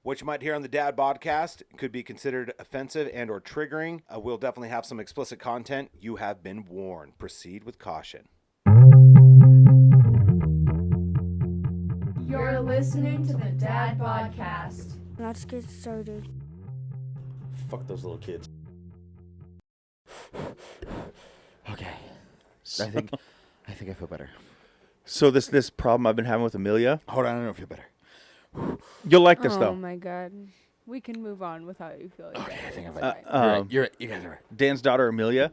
What you might hear on the Dad Podcast could be considered offensive and or triggering. We'll definitely have some explicit content. You have been warned. Proceed with caution. You're listening to the Dad Podcast. Let's get started. Fuck those little kids. Okay. I think I feel better. So this problem I've been having with Amelia, Hold on, I don't feel better. you'll like this Oh though. my god. We can move on without you feeling Okay, bad. I think I'm It's right. fine. You're right. You guys are right. Dan's daughter Amelia.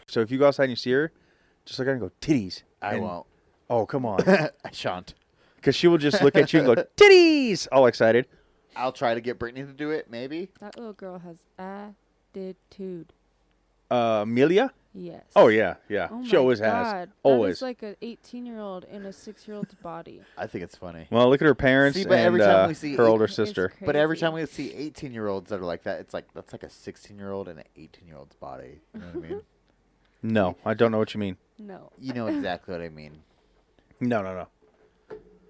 So if you go outside and you see her, just look at her and go titties. I And- won't. Oh come on, I shan't. because she will just look at you and go titties, all excited. I'll try to get Brittany to do it, maybe. That little girl has attitude. Amelia? Yes. Oh yeah. Oh She my always god. has. That Always. is like an 18-year-old in a 6-year-old's body. I think it's funny. Well, look at her parents See, but every and time we see her older It's sister. But every crazy. time we see 18-year-olds that are like that, it's like that's like a 16-year-old and an 18-year-old's body. You know what I mean? No, I don't know what you mean. No. You know exactly what I mean. No.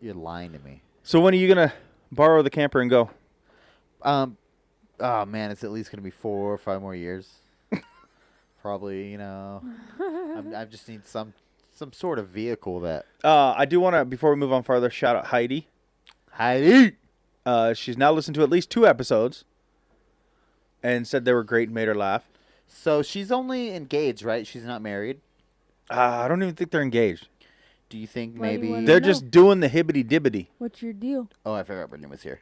You're lying to me. So when are you gonna borrow the camper and go? Oh man, it's at least gonna be 4 or 5 more years. Probably, I just need some sort of vehicle that. I do want to, before we move on farther, shout out Heidi. Heidi. She's now listened to at least 2 episodes and said they were great and made her laugh. So she's only engaged, right? She's not married. I don't even think they're engaged. Do you think Why do you maybe? wanna They're know. just doing the hibbity dibbity. What's your deal? Oh, I forgot Brittany was here.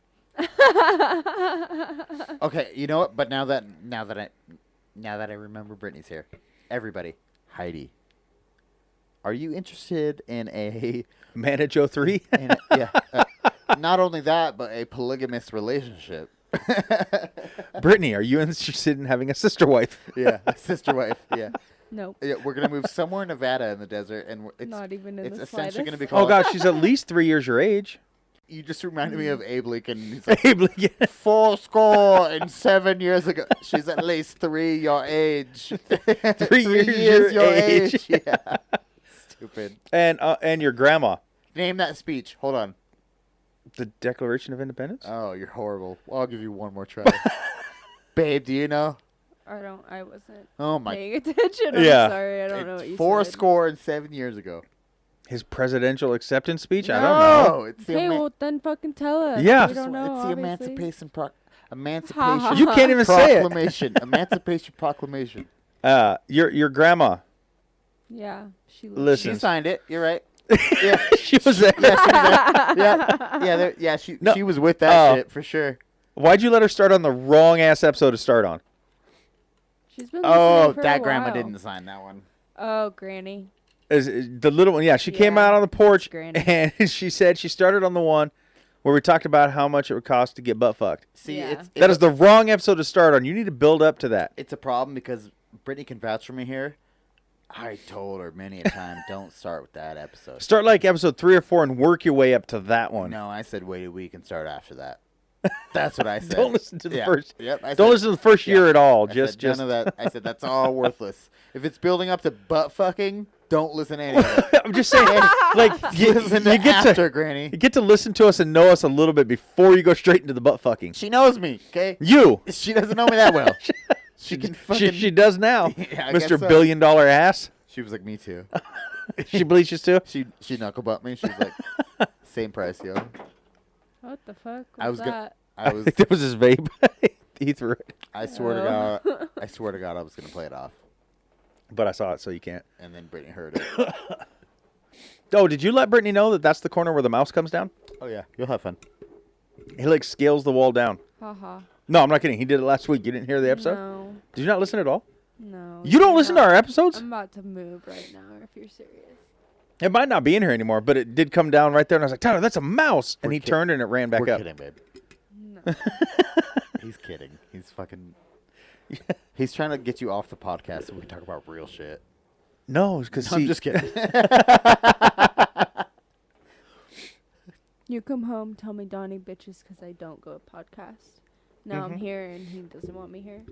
Okay, you know what? But now that I remember Brittany's here, everybody, Heidi, are you interested in a? Manage 03? Not only that, but a polygamous relationship. Brittany, are you interested in having a sister wife? Yeah, a sister wife. Yeah. Nope. Yeah, we're gonna move somewhere in Nevada in the desert, and it's Not even in it's the essentially slightest. gonna be Oh, called. God, she's at least 3 years your age. You just reminded me of Abe Lincoln. He's like, Abe Lincoln. 407 years ago. She's at least 3 your age. 3 years your age. Yeah. Stupid. And your grandma. Name that speech. Hold on. The Declaration of Independence? Oh, you're horrible. I'll give you one more try. Babe, do you know? I wasn't Oh my. paying attention. I'm Yeah. sorry. I don't know what you It's said. 407 years ago. His presidential acceptance speech? I don't know. No, it's the Okay, well then fucking tell us. Yeah. We don't know. it's the obviously. Emancipation You can't even say it. Proclamation. Emancipation Proclamation. Your grandma. Yeah, she Listen. She signed it. You're right. Yeah. She was there. Yeah, she was there. Yeah, No. she was with that shit for sure. Why'd you let her start on the wrong ass episode to start on? She's been Oh, listening for that a grandma while. didn't sign that one. Oh, Granny. Is the little one? Yeah, she came Yeah, out on the porch Granny. and she said she started on the one where we talked about how much it would cost to get butt fucked. See, Yeah. That is the wrong episode to start on. You need to build up to that. it's a problem because Brittany can vouch for me here. I told her many a time, don't start with that episode. Start like episode 3 or 4 and work your way up to that one. No, I said wait a week and start after that. That's what I said. Don't listen to the Yeah. first. Yep. I Don't said- listen to the first yeah. year at all. I Just said none of that. I said that's all worthless. If it's building up to butt fucking, don't listen to any of it. I'm just saying, like you Listen to get after, to Granny. you get to listen to us and know us a little bit before you go straight into the butt fucking. She knows me, okay? You. She doesn't know me that well. She can fucking. She does now, Yeah, I guess Mr. so. $billion ass. She was like me too. She bleaches too. She knuckle butt me. She's like, same price, yo. What the fuck was I was gonna- that? I was. think that was his vape. He threw it, I swear to Oh. God. I swear to God, I was gonna play it off, but I saw it, so you can't. and then Brittany heard it. Oh, did you let Brittany know that that's the corner where the mouse comes down? Oh yeah, you'll have fun. He like scales the wall down. Haha. No, I'm not kidding. He did it last week. You didn't hear the episode? No. Did you not listen at all? No. You don't I'm listen to not- our episodes? I'm about to move right now if you're serious. It might not be in here anymore, but it did come down right there, and I was like, Tyler, that's a mouse. And We're he kid- turned and it ran back We're up. kidding, babe. No. He's kidding. He's fucking. He's trying to get you off the podcast so we can talk about real shit. No, because I'm just kidding. You come home, tell me Donnie bitches because I don't go to podcast. Now I'm Mhm. here and he doesn't want me here.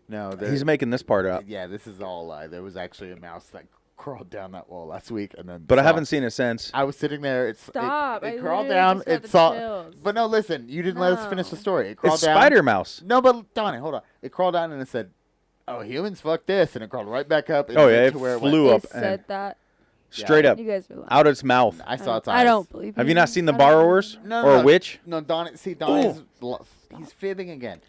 No, he's making this part up. yeah, this is all a lie. There was actually a mouse that crawled down that wall last week, and then. But I haven't seen it since. I was sitting there. Stop! It I crawled literally down. just got It the saw. chills. But no, listen. You didn't let us finish the No. story. It crawled It's down. Spidermouse. No, but Donnie, hold on. It crawled down and it said, "Oh, humans, fuck this," and it crawled right back up. And Oh, went yeah, it to where it flew went. up. They said that. Straight up. You guys were lying. Out its mouth. I saw its eyes. I don't believe Have you not seen The I don't believe Borrowers? you. No, Or no, Witch? No, Donnie. See, Donnie's he's fibbing again.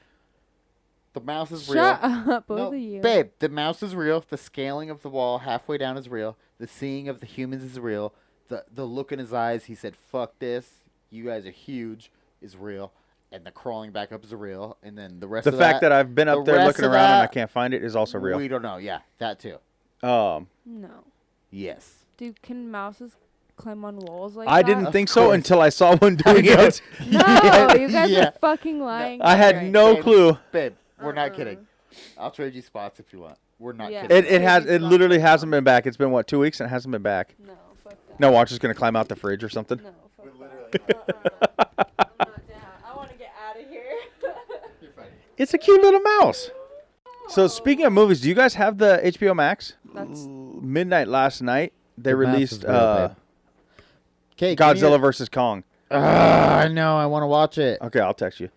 The mouse is real. Shut up, both No, of you. babe, the mouse is real. The scaling of the wall halfway down is real. The seeing of the humans is real. The look in his eyes, he said, "Fuck this. You guys are huge," is real. And the crawling back up is real. And then the rest The of fact that I've been the up there rest looking of around and I that, can't find it is also real. We don't know. Yeah, that too. No. Yes. Dude, can mouses climb on walls like I that? didn't Of think so course. until I saw one doing it. No, you guys Yeah. are fucking lying. I had Right. no Babe, clue. Babe, we're not kidding. I'll trade you spots if you want. We're not Yeah. kidding. It literally hasn't been back. It's been what, 2 weeks and it hasn't been back. No, fuck that. No, watch is gonna climb out the fridge or something. No, fuck that. I'm not down. I want to get out of here. It's a cute little mouse. So speaking of movies, do you guys have the HBO Max? That's Midnight last night they The mouse released is real, babe. Okay, Godzilla vs Kong. I know. I want to watch it. Okay, I'll text you.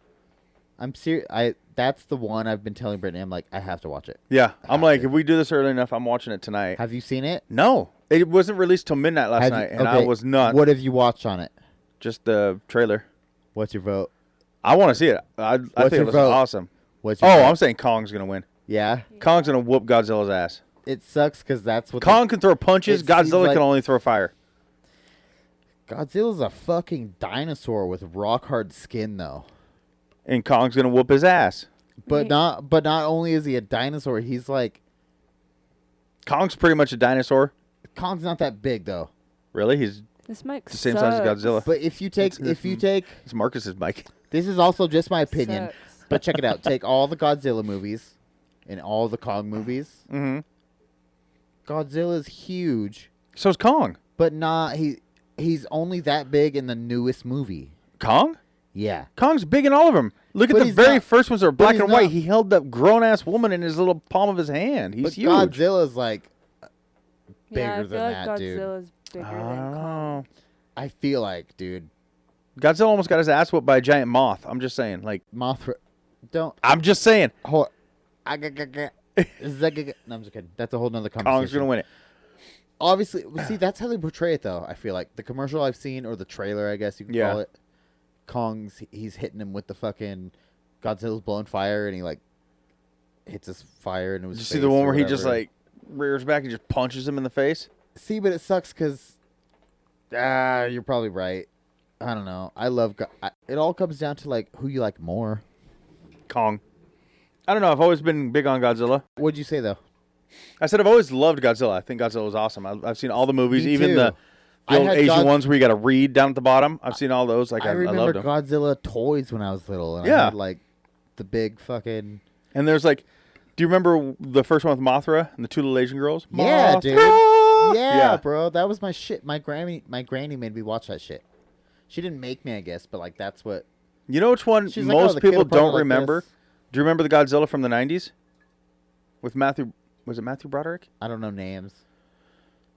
I'm serious. That's the one I've been telling Brittany. I'm like, I have to watch it. Yeah, I'm have like, to. if we do this early enough, I'm watching it tonight. Have you seen it? No, it wasn't released till midnight last Have you- night, and I okay, was not. What have you watched on it? Just the trailer. What's your vote? I want to see it. I think What's it your looks vote? awesome. What's your Oh, vote? I'm saying Kong's gonna win. Yeah. Kong's gonna whoop Godzilla's ass. It sucks because that's what Kong can throw punches. it seems Godzilla like- can only throw fire. Godzilla's a fucking dinosaur with rock hard skin, though. And Kong's gonna whoop his ass. But Wait. not only is he a dinosaur, he's like Kong's pretty much a dinosaur. Kong's not that big though. Really? He's this mic the same size as Godzilla. But if you take It's Marcus's mic. this is also just my opinion, Sucks. but check it out. Take all the Godzilla movies and all the Kong movies. Mm-hmm. Godzilla's huge, So's Kong. but not he's only that big in the newest movie. Kong? Yeah. Kong's big in all of them. Look at But the he's very not- first ones that are but black he's and white. not- He held that grown ass woman in his little palm of his hand. He's But huge. Godzilla's like Yeah, I bigger feel than like that, dude. Godzilla's bigger I than don't Kong. know. I feel like, dude. Godzilla almost got his ass whooped by a giant moth. I'm just saying. Like, Mothra don't I'm just saying. hold no, I'm just kidding. That's a whole nother conversation. Kong's gonna win it. Obviously, see, that's how they portray it, though. I feel like the commercial I've seen, or the trailer, I guess you could Yeah. call it. Kong's he's hitting him with the fucking Godzilla's blowing fire, and he like hits his fire into his Did you face. see the one or where he just whatever. like rears back and just punches him in the face? See, but it sucks because you're probably right. I don't know. I love. It all comes down to like who you like more. Kong. I don't know. I've always been big on Godzilla. What'd you say though? I said I've always loved Godzilla. I think Godzilla was awesome. I've seen all the movies, Me even too. the I old had Asian ones where you got to read down at the bottom. I've seen all those. Like I I remember loved them. Godzilla toys when I was little, and I Yeah. had like the big fucking And there's like, do you remember the first one with Mothra and the two little Asian girls? Yeah, dude. Mothra! Yeah, bro, that was my shit. My granny made me watch that shit. She didn't make me, I guess, but like that's what. You know which one She's like, oh, most the kid people will probably don't like remember? this. Do you remember the Godzilla from the 90s? With Matthew, was it Matthew Broderick? I don't know names.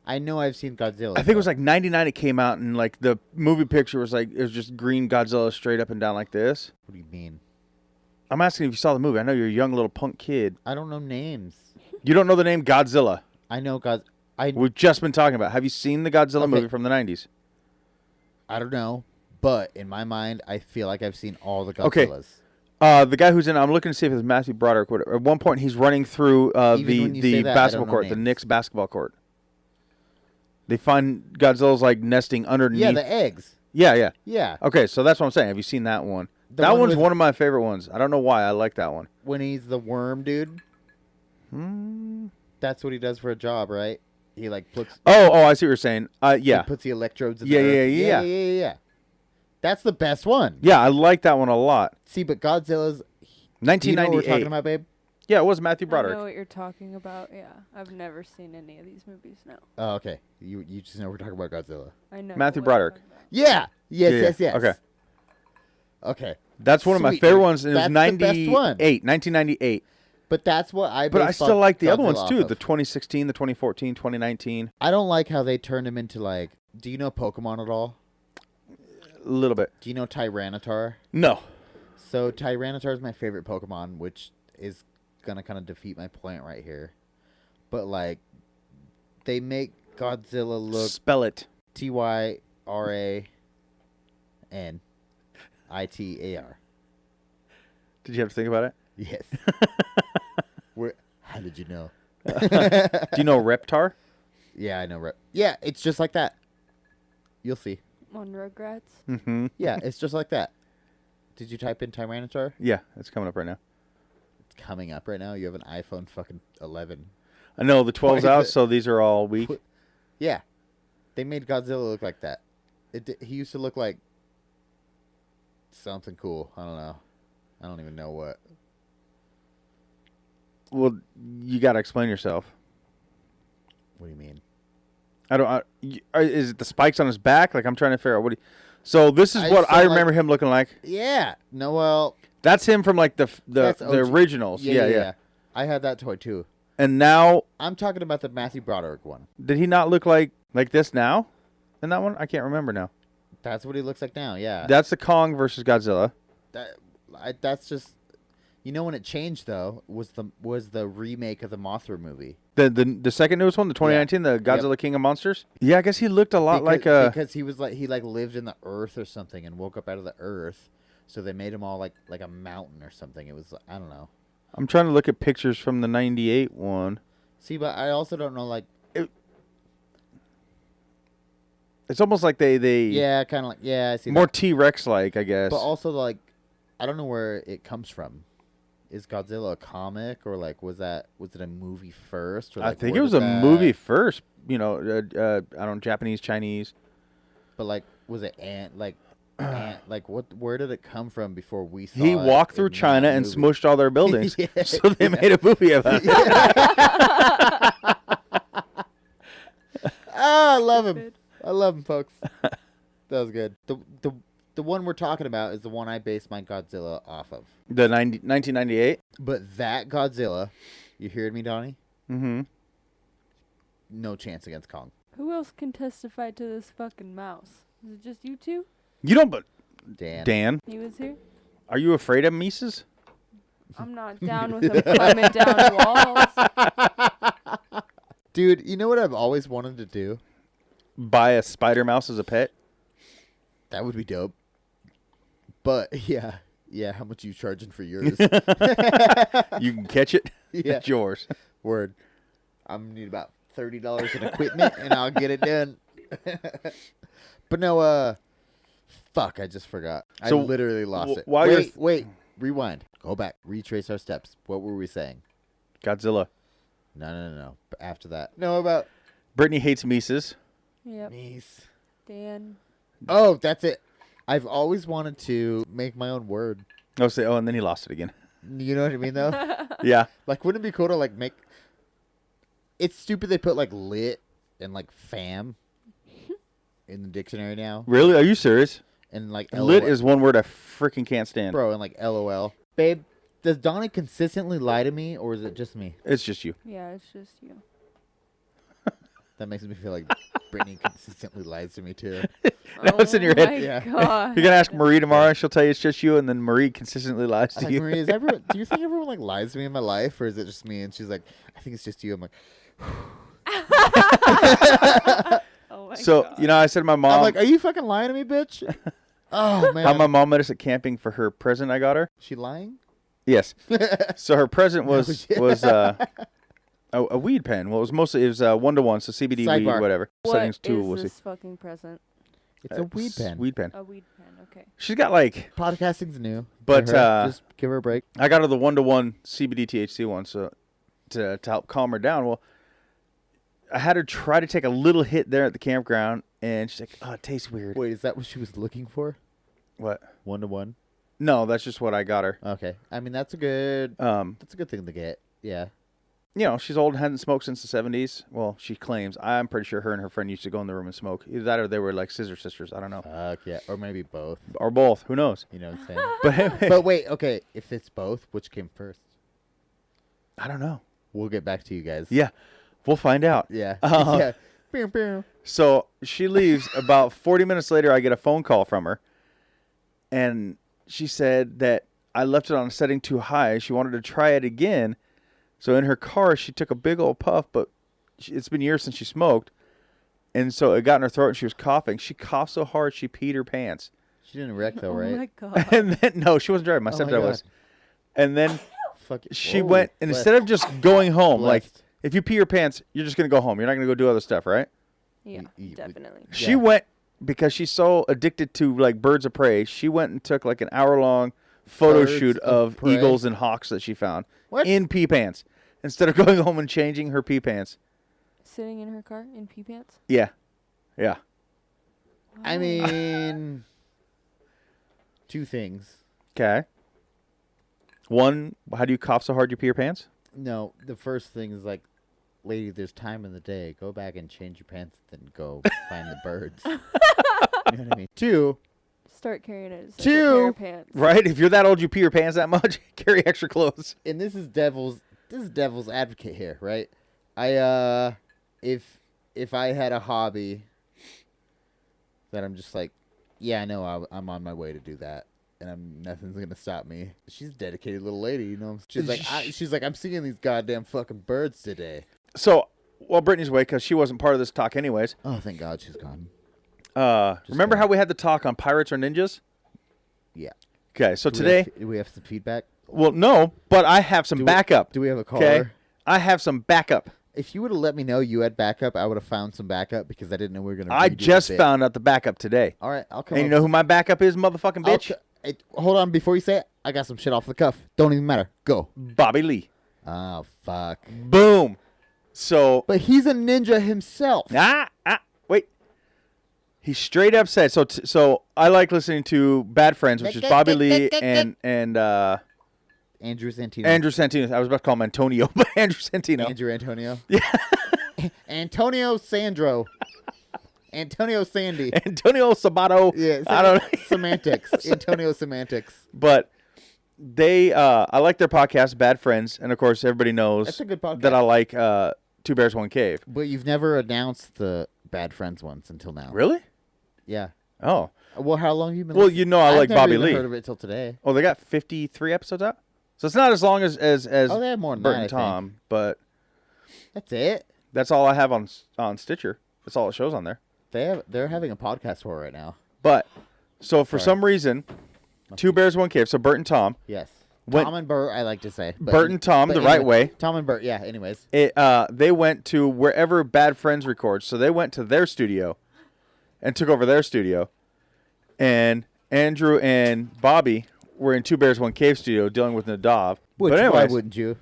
I know I've seen Godzilla. I think it was like 99 it came out and like the movie picture was like, it was just green Godzilla straight up and down like this. What do you mean? I'm asking if you saw the movie. I know you're a young little punk kid. I don't know names. You don't know the name Godzilla. I know I We've just been talking about. Have you seen the Godzilla Okay. movie from the 90s? don't know, but in my mind, I feel like I've seen all the Okay. Godzillas. The guy who's in, I'm looking to see if it's Matthew Broderick. At one point, he's running through Even when you the say that, I basketball don't know court, the names. Knicks basketball court. They find Godzilla's like nesting underneath. Yeah, the eggs. yeah. Yeah, Okay, so that's what I'm saying. Have you seen that one? The That one one's with- one of my favorite ones. I don't know why I like that one. when he's the worm dude. That's what he does for a job, right? He like puts Oh, I see what you're saying. he Yeah, puts the electrodes in Yeah, the yeah, earth. yeah. yeah. That's the best one. yeah, I like that one a lot. See, but Godzilla's. Do you know what we're 1998. talking about, babe? Yeah, it was Matthew I Broderick. know what you're talking about. Yeah, I've never seen any of these movies. No, Oh, okay. You just know we're talking about Godzilla. I know Matthew what you're Broderick. talking about. Yeah. Yes. Yeah, Yes. yeah. Yes. Okay. Okay. That's one of my Sweet, favorite dude. ones. And it was That's the best one. 1998. But that's what I. But I still like the other Godzilla ones too. off of. The 2016, the 2014, 2019. I don't like how they turned him into like. Do you know Pokemon at all? A little bit. Do you know Tyranitar? No. So Tyranitar is my favorite Pokemon, which is gonna kind of defeat my point right here. But like, they make Godzilla look Spell it. Tyrannitar. Did you have to think about it? Yes. How did you know? Do you know Reptar? Yeah, I know. Yeah, it's just like that. You'll see. On Rugrats. Mm-hmm. Yeah, it's just like that. Did you type in Tyranitar? Yeah, it's coming up right now. It's coming up right now. You have an iPhone fucking 11. I know the 12's Why is out, it- so these are all weak. Yeah, they made Godzilla look like that. He used to look like something cool. I don't know. I don't even know what. Well, you got to explain yourself. What do you mean? Is it the spikes on his back? Like I'm trying to figure out what. So this is I what just I don't remember him looking like. Yeah. No, well. That's him from like the That's OG. originals. Yeah. I had that toy too. And now, I'm talking about the Matthew Broderick one. did he not look like this now? In that one, I can't remember now. That's what he looks like now. Yeah. That's the Kong versus Godzilla. That's just. You know when it changed though was the remake of the Mothra movie. The second newest one, the 2019, the Godzilla King of Monsters. Yeah, I guess he looked a lot because he was like he lived in the earth or something and woke up out of the earth, so they made him all like a mountain or something. It was I don't know. I'm trying to look at pictures from the 98 one. See, but I also don't know like. It's almost like they Yeah, kind of like I see more that. T-Rex like, I guess. But also like, I don't know where it comes from. Is Godzilla a comic or like was it a movie first? Or, like, I think where it was did a that- movie first. You know, I don't know, Japanese, Chinese. But like, was it like what? Where did it come from before we saw? He it walked through in that China and movie? smushed all their buildings, Yeah. so they made a movie about it. I love him. I love him, folks. That was good. The one we're talking about is the one I based my Godzilla off of. The 1998. But that Godzilla, you heard me, Donnie? Mm-hmm. No chance against Kong. Who else can testify to this fucking mouse? Is it just you two? You don't, but Dan. Dan, He was here? are you afraid of Mises? I'm not down with him climbing down walls. Dude, you know what I've always wanted to do? Buy a Spidermouse as a pet? That would be dope. But yeah, how much are you charging for yours? You can catch it. Yeah. It's yours. Word. I'm gonna need about $30 in equipment and I'll get it done. But no, fuck, I just forgot. So, I literally lost it. while you're Wait, rewind. Go back. Retrace our steps. What were we saying? Godzilla. No. But after that. No, about Brittany hates Mises. Yep. Mies. Dan. Oh, that's it. I've always wanted to make my own word. And then he lost it again. You know what I mean, though? Yeah. Like, wouldn't it be cool to, like, make... It's stupid they put, like, lit and, like, fam in the dictionary now. Really? Are you serious? And, like, Lit LOL. is one word I freaking can't stand. Bro, and, like, LOL. Babe, does Donnie consistently lie to me, or is it just me? It's just you. Yeah, it's just you. That makes me feel like Brittany consistently lies to me, too. Now it's in your head. My Yeah. God. You're gonna ask Marie tomorrow, and she'll tell you it's just you, and then Marie consistently lies to Like, you. Maria, do you think everyone, like, lies to me in my life, or is it just me? And she's like, I think it's just you. I'm like... Oh my So God. you know, I said to my mom, I'm like, are you fucking lying to me, bitch? Oh, man. how my mom met us at camping for her present I got her. She lying? Yes. So her present No was shit. a weed pen. Well, it was 1-to-1, so CBD weed, Sidebar. whatever. What Settings is 2, we'll see. this fucking present? It's a weed pen. Weed pen. A weed pen. Okay. She's got like, Podcasting's new. But, For her. Just give her a break. I got her the 1-to-1 CBD THC one, so to help calm her down. Well, I had her try to take a little hit there at the campground, and she's like, "Oh, it tastes weird." Wait, is that what she was looking for? What? 1-to-1? No, that's just what I got her. Okay. I mean, that's a good thing to get. Yeah. You know, she's old and hasn't smoked since the 70s. Well, she claims. I'm pretty sure her and her friend used to go in the room and smoke. Either that or they were like scissor sisters. I don't know. Fuck yeah. Or maybe both. Or both. Who knows? You know what I'm saying? But anyway, But wait, okay. If it's both, which came first? I don't know. We'll get back to you guys. Yeah, we'll find out. Yeah. Uh, Yeah. Pew, pew. So she leaves. About 40 minutes later, I get a phone call from her. And she said that I left it on a setting too high. She wanted to try it again. So in her car, she took a big old puff, but it's been years since she smoked. And so it got in her throat and she was coughing. She coughed so hard she peed her pants. She didn't wreck though, Oh right? my god. And then, no, she wasn't driving. My Oh my stepdad God. was. And then Fuck it. she Whoa, went, and blessed. instead of just going home, like, Blessed. if you pee your pants, you're just going to go home. You're not going to go do other stuff, right? Yeah, you- definitely. She Yeah. went, because she's so addicted to, like, birds of prey, she went and took, like, an hour-long photo Birds shoot of of prey? eagles and hawks that she found What? in pee pants instead of going home and changing her pee pants. Sitting in her car in pee pants. Yeah. Yeah. I mean, two things. Okay. One, how do you cough so hard you pee your pants? No, the first thing is like, lady, there's time in the day. Go back and change your pants, then go find the birds. You know what I mean? Two, Start carrying it as like a Two. pair of pants. Right? If you're that old, you pee your pants that much, carry extra clothes. and this is devil's advocate here, right? If I had a hobby that I'm just like, yeah, I know I'm on my way to do that, and nothing's gonna stop me. She's a dedicated little lady, you know. She's like, I'm seeing these goddamn fucking birds today. So, well, Brittany's away because she wasn't part of this talk anyways. Oh, thank God she's gone. Remember gonna- how we had the talk on pirates or ninjas? Yeah. Okay, so Do today, we have some feedback? well, no, but I have some backup. Do we have a caller? Okay, I have some backup. If you would have let me know you had backup, I would have found some backup because I didn't know we were gonna. I redo the just bit. found out the backup today. All right, I'll come. And you up know with- who my backup is, motherfucking I'll bitch? hold on, before you say it, I got some shit off the cuff. Don't even matter. Go. Bobby Lee. Oh fuck. Boom. So, But he's a ninja himself. wait. He straight up said, so I like listening to Bad Friends, which is Bobby Lee and Andrew Santino. Andrew Santino. I was about to call him Antonio, but Andrew Santino. Andrew Antonio. Yeah. Antonio Sandro. Antonio Sandy. Antonio Sabato. Yeah. I don't know. Semantics. Antonio Semantics. But I like their podcast, Bad Friends, and of course everybody knows That's a good podcast. that I like Two Bears One Cave. But you've never announced the Bad Friends ones until now. Really? Yeah. Oh. Well, how long have you been? Well, listening? you know I I've like never Bobby even Lee. Heard of it till today. Oh, they got 53 episodes out, so it's not as long as Oh, they have more than Bert that, and I Tom, think. but That's it. that's all I have on Stitcher. That's all it shows on there. They're having a podcast tour right now. But so for Sorry. some reason, Two Bears One Cave. So Bert and Tom, Yes. When- Tom and Bert, I like to say. Bert and Tom, but the right anyway, way. Tom and Bert, yeah. Anyways, They went to wherever Bad Friends records. So they went to their studio and took over their studio. And Andrew and Bobby were in Two Bears One Cave studio dealing with Nadav. which but why anyways, wouldn't you?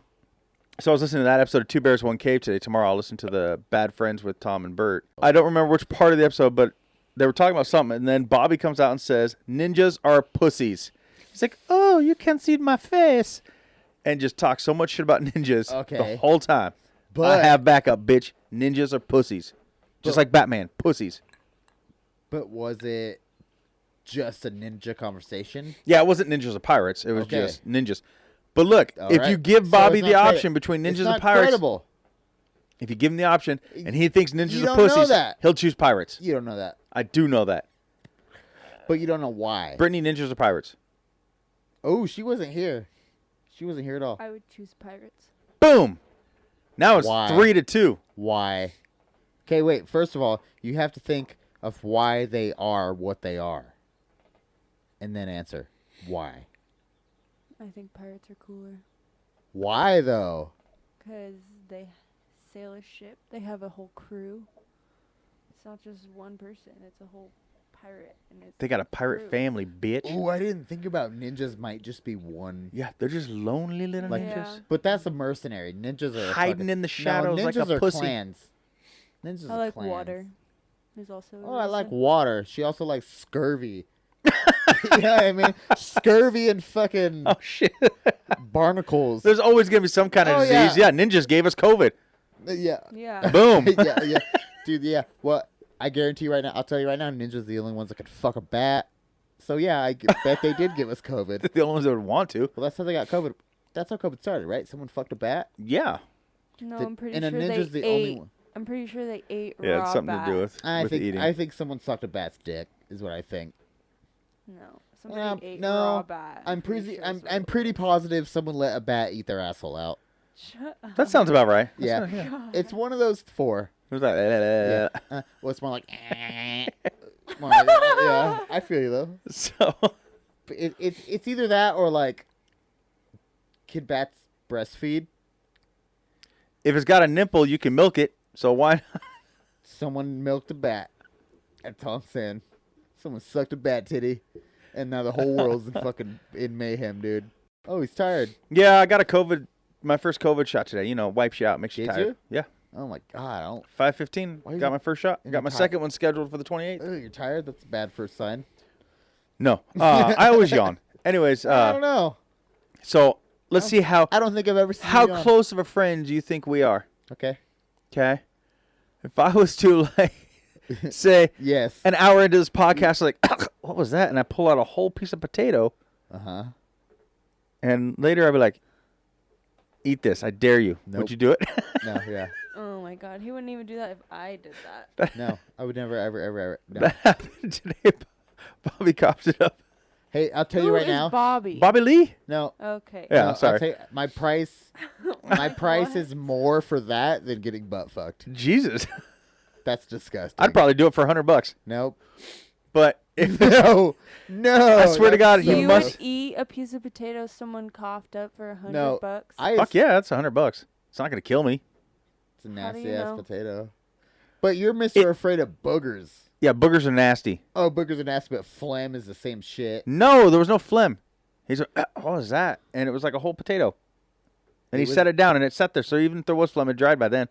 so I was listening to that episode of Two Bears One Cave today. Tomorrow I'll listen to the Bad Friends with Tom and Bert. I don't remember which part of the episode, but they were talking about something. And then Bobby comes out and says, "Ninjas are pussies." He's like, "Oh, you can't see my face," and just talks so much shit about ninjas the Okay. whole time. But- I have backup, bitch. Ninjas are pussies, just like Batman, pussies. But was it just a ninja conversation? Yeah, it wasn't ninjas or pirates. It was Okay. just ninjas. But look, All if right. you give So Bobby it's the not option credi- between it's ninjas not and pirates, credible. if you give him the option and he thinks ninjas You are don't know pussies, that. he'll choose pirates. You don't know that, I do know that. but you don't know why. Brittany, ninjas or pirates? Oh, she wasn't here. She wasn't here at all. I would choose pirates. Boom. Now it's Why? 3-2. Why? Okay, wait. First of all, you have to think of why they are what they are, and then answer why. I think pirates are cooler Why though? because they sail a ship. They have a whole crew. It's not just one person. It's a whole pirate, and it's They got a pirate crew. family, bitch. Oh, I didn't think about ninjas. Might just be one. Yeah, they're just lonely little Like, ninjas. Yeah. But that's a mercenary. Ninjas are Hiding fucking- in the shadows no, like ninjas a are pussy. clans. Ninjas I are like clans. water. There's also. a Oh, I like reason. water. She also likes scurvy. You know what I mean? Scurvy and fucking Oh, shit. barnacles. There's always going to be some kind of Oh, disease. yeah. Yeah, ninjas gave us COVID. Yeah. Yeah. Boom. yeah. Dude, yeah. Well, I guarantee you right now, I'll tell you right now, ninjas are the only ones that could fuck a bat. So, yeah, bet they did give us COVID. The only ones that would want to. Well, that's how they got COVID. That's how COVID started, right? Someone fucked a bat. Yeah. No, The- I'm pretty and a sure ninja's they the only ate. one. I'm pretty sure they ate Yeah, raw it's something bat. to do with eating. I think someone sucked a bat's dick. Is what I think. No, somebody ate no, raw bat. I'm pretty pretty. sure I'm is what I'm it pretty was. positive someone let a bat eat their asshole out. Shut up. That sounds about right. Yeah, it's one of those four. It was like, Yeah. Well, it's more like. More like, yeah, I feel you though. So, But it's either that or like. Kid bats breastfeed. if it's got a nipple, you can milk it. So why not? Someone milked a bat. That's all I'm saying. Someone sucked a bat titty, and now the whole world's in mayhem, dude. Oh, he's tired. Yeah, I got my first COVID shot today. You know, wipes you out, makes you Did tired. you? Yeah. Oh my god, I don't. 5:15. Why is Got it- my first shot. and Got you're my tired? second one scheduled for the 28th. Ugh, you're tired. That's a bad first sign. No. I always yawn. Anyways, I don't know. so let's see how I don't think I've ever seen how you on- close of a friend do you think we are? Okay. Okay. If I was to like say Yes. an hour into this podcast, like what was that? And I pull out a whole piece of potato, Uh huh. and later I'd be like, "Eat this! I dare you." Nope. Would you do it? No. Yeah. Oh my god, he wouldn't even do that if I did that. No. I would never, ever. No. That happened today. Bobby coughed it up. Hey, I'll tell Who you right is now. Bobby? Bobby Lee? No. Okay. Yeah, no, sorry. I'll tell you, my price. My price What? is more for that than getting butt fucked. Jesus. That's disgusting. I'd probably do it for $100. Nope. But if No. No. I swear to God, that's he You must- would eat a piece of potato someone coughed up for $100? No, I. fuck yeah, that's $100. It's not gonna kill me. It's a How do nasty you ass know? potato. But you're Mr. Afraid of boogers. Yeah, boogers are nasty. Oh, boogers are nasty, but phlegm is the same shit. No, there was no phlegm. He's like, what was that? And it was like a whole potato. And he It was- set it down, and it sat there. So even if there was phlegm, it dried by then.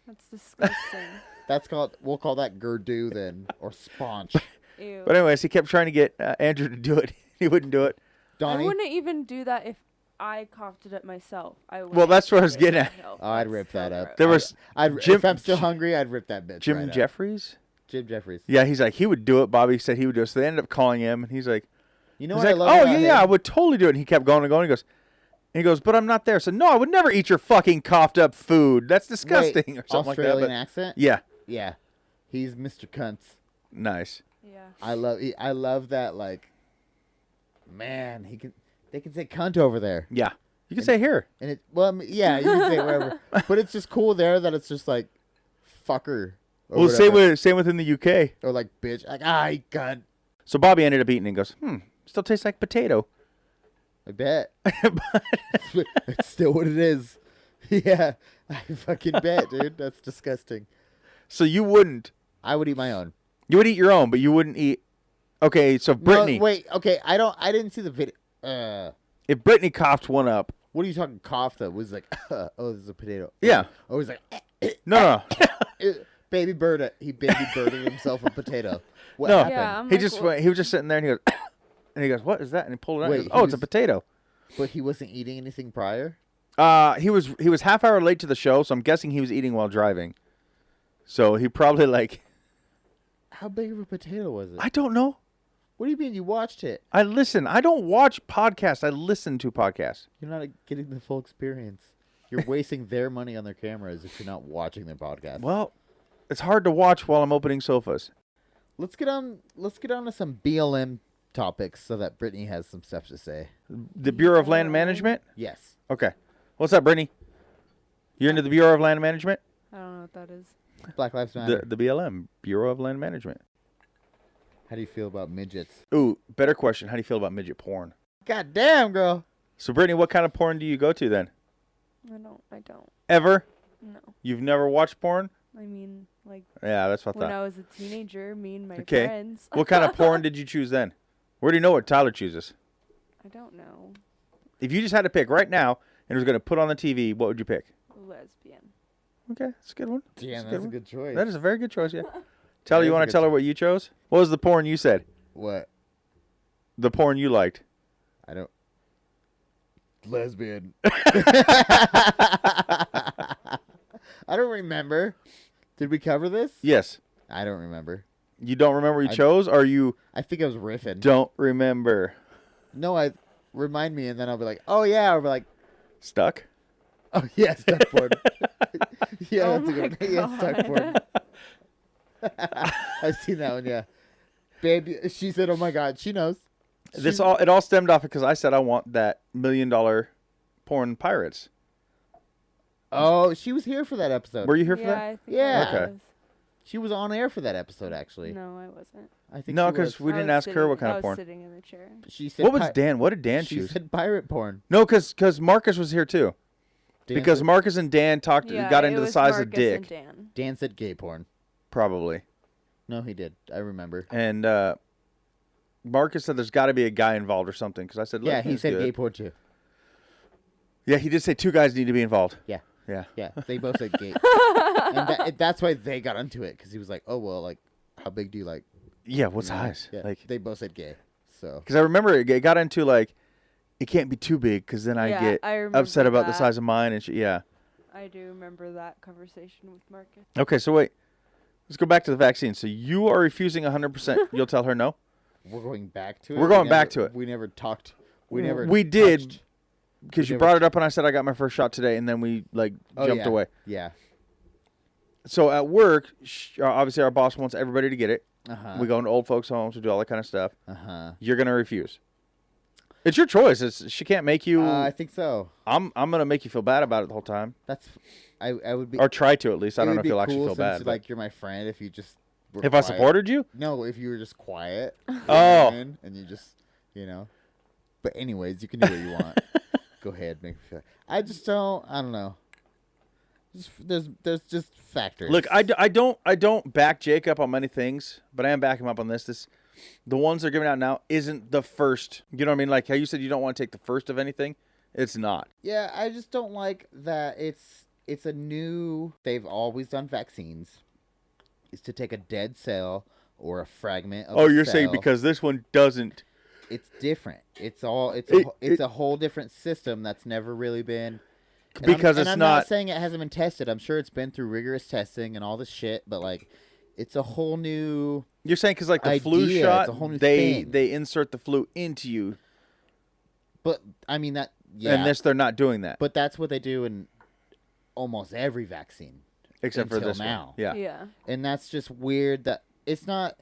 That's disgusting. That's called. We'll call that Gurdu then, or sponge. Ew. But anyways, he kept trying to get Andrew to do it. He wouldn't do it. I Donnie. wouldn't even do that if I coughed it up myself. I would. Well, that's what I was getting at. Oh, I'd rip that up. There was I'd Jim- if I'm still hungry, I'd rip that bitch. Jim right up. Jeffries. Jim Jeffries. Yeah, he's like, he would do it. Bobby said he would do it. So they ended up calling him, and he's like, You know he's what like, I love oh, about yeah, him? yeah, I would totally do it. And he kept going and going. He goes, but I'm not there. So, no, I would never eat your fucking coughed up food. That's disgusting. Wait, or something Australian like that. accent. Yeah. Yeah, he's Mr. Cunts. Nice. Yeah. I love that. Like, man, they can say cunt over there, Yeah. You can say here. and it. Well, I mean, yeah, you can say whatever, but it's just cool there that it's just like, fucker. Or Well, whatever. same within the UK. Or like bitch, like you cunt. So Bobby ended up eating and goes, still tastes like potato. I bet. It's still what it is. Yeah, I fucking bet, dude. That's disgusting. So you wouldn't. I would eat my own. You would eat your own, but you wouldn't eat. Okay, so Brittany. No, wait. Okay, I didn't see the video. If Brittany coughed one up. What are you talking? Cough though? Was like, oh, this is a potato. Yeah. Oh, he's like, No. baby bird. He baby birded himself a potato. What No. happened? Yeah, I'm He like, just "What?" went, he was just sitting there and he goes, and he goes, what is that? And he pulled it out. Wait, And he goes, he oh, it's a was- potato. But he wasn't eating anything prior. He was half hour late to the show, so I'm guessing he was eating while driving. So he probably like, How big of a potato was it? I don't know. What do you mean you watched it? I listen. I don't watch podcasts. I listen to podcasts. You're not getting the full experience. You're wasting their money on their cameras if you're not watching their podcast. Well, it's hard to watch while I'm opening sofas. Let's get on to some BLM topics so that Brittany has some stuff to say. The Bureau of Land Management? Yes. Okay. What's up, Brittany? You're into the Bureau of Land Management? I don't know what that is. Black Lives Matter. The BLM, Bureau of Land Management. How do you feel about midgets? Ooh, better question. How do you feel about midget porn? God damn, girl. So, Brittany, what kind of porn do you go to then? I don't. Ever? No. You've never watched porn? I mean, like, Yeah, that's what I when thought. I was a teenager, me and my Okay. friends. What kind of porn did you choose then? Where do you know what Tyler chooses? I don't know. If you just had to pick right now and was going to put on the TV, what would you pick? Lesbian. Okay, that's a good one. Damn, That's that's a a good choice. That is a very good choice, yeah. Tyler, That you is a want to good tell her choice. what you chose? What was the porn you said? What? The porn you liked. I don't. Lesbian. I don't remember. Did we cover this? Yes. I don't remember. You don't remember what you I- chose, or you I think I was riffing. don't remember? No, remind me, and then I'll be like, oh yeah, or be like, Stuck? Oh, yeah, stuck porn. Yeah, Oh that's a good one. my Yeah, stuck porn. I've seen that one, yeah. Baby, she said, oh my God, she knows. It all stemmed off because I said I want that $1 million porn pirates. Oh, she was here for that episode. Were you here for Yeah, that? I think Yeah. I Okay. was. She was on air for that episode, actually. No, I wasn't. I think No, she because was. we I didn't was ask her sitting- what kind I of was porn. sitting in the chair. She said What did Dan she choose? said pirate porn. No, because Marcus was here too. Dan Because said, Marcus and Dan got it into the was size Marcus of dick, and Dan. Dan said gay porn. probably. No, he did. I remember. And Marcus said there's got to be a guy involved or something. Because I said, Yeah, look, he he's said good. gay porn too. Yeah, he did say 2 guys need to be involved. Yeah. Yeah. Yeah, they both said gay. And that's why they got into it, because he was like, oh, well, like, how big do you like? Yeah, what you know? size? Yeah, Like, they both said gay. So because I remember it got into like, it can't be too big because then I Yeah, get I remember upset about the that. size of mine and shit. Yeah. I do remember that conversation with Marcus. Okay, so wait. Let's go back to the vaccine. So you are refusing 100%. You'll tell her no? we're going back to it. We're going back to it. We never talked. We never. We did. touched- Because you never brought it up and I said I got my first shot today and then we like Oh, jumped yeah. away. Yeah. So at work, obviously our boss wants everybody to get it. Uh-huh. We go into old folks' homes, we do all that kind of stuff. Uh-huh. You're going to refuse. It's your choice. She can't make you. I think so. I'm going to make you feel bad about it the whole time. That's. I would be. Or try to at least. I it don't know would if be you'll actually cool feel since, bad. but- like, you're my friend. If you just. Were If I quiet. supported you? No, if you were just quiet. Oh. And you just, But anyways, you can do what you want. Go ahead, make me feel. I just don't. I don't know. There's just factors. Look, I don't back Jake up on many things, but I am backing him up on this. The ones they're giving out now isn't the first. You know what I mean? Like how you said you don't want to take the first of anything. It's not. Yeah, I just don't like that. It's a new. They've always done vaccines. Is to take a dead cell or a fragment of. Oh, a you're saying cell. because this one doesn't. It's different. It's a whole different system that's never really been. Because I'm not saying it hasn't been tested. I'm sure it's been through rigorous testing and all this shit. But like, it's a whole new. You're saying because like the flu idea, shot, it's a whole new they thing. insert the flu into you, But I mean that. Yeah. and they're not doing that. But that's what they do in almost every vaccine. Except for until this now. one. Yeah. Yeah. And that's just weird that it's not.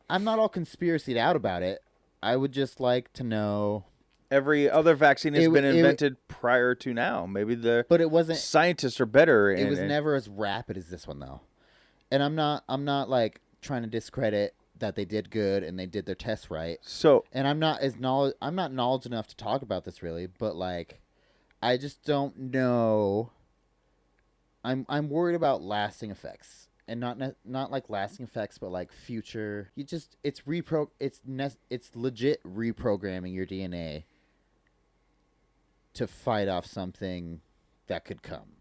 I'm not all conspiracied out about it. I would just like to know. Every other vaccine has It been w- invented prior to now. Maybe the But it wasn't. scientists are better. It was never as rapid as this one though. And I'm not like trying to discredit that they did good and they did their tests right. So And I'm not knowledge enough to talk about this really, but like I just don't know. I'm worried about lasting effects. And not like lasting effects, but like future. It's legit reprogramming your DNA to fight off something that could come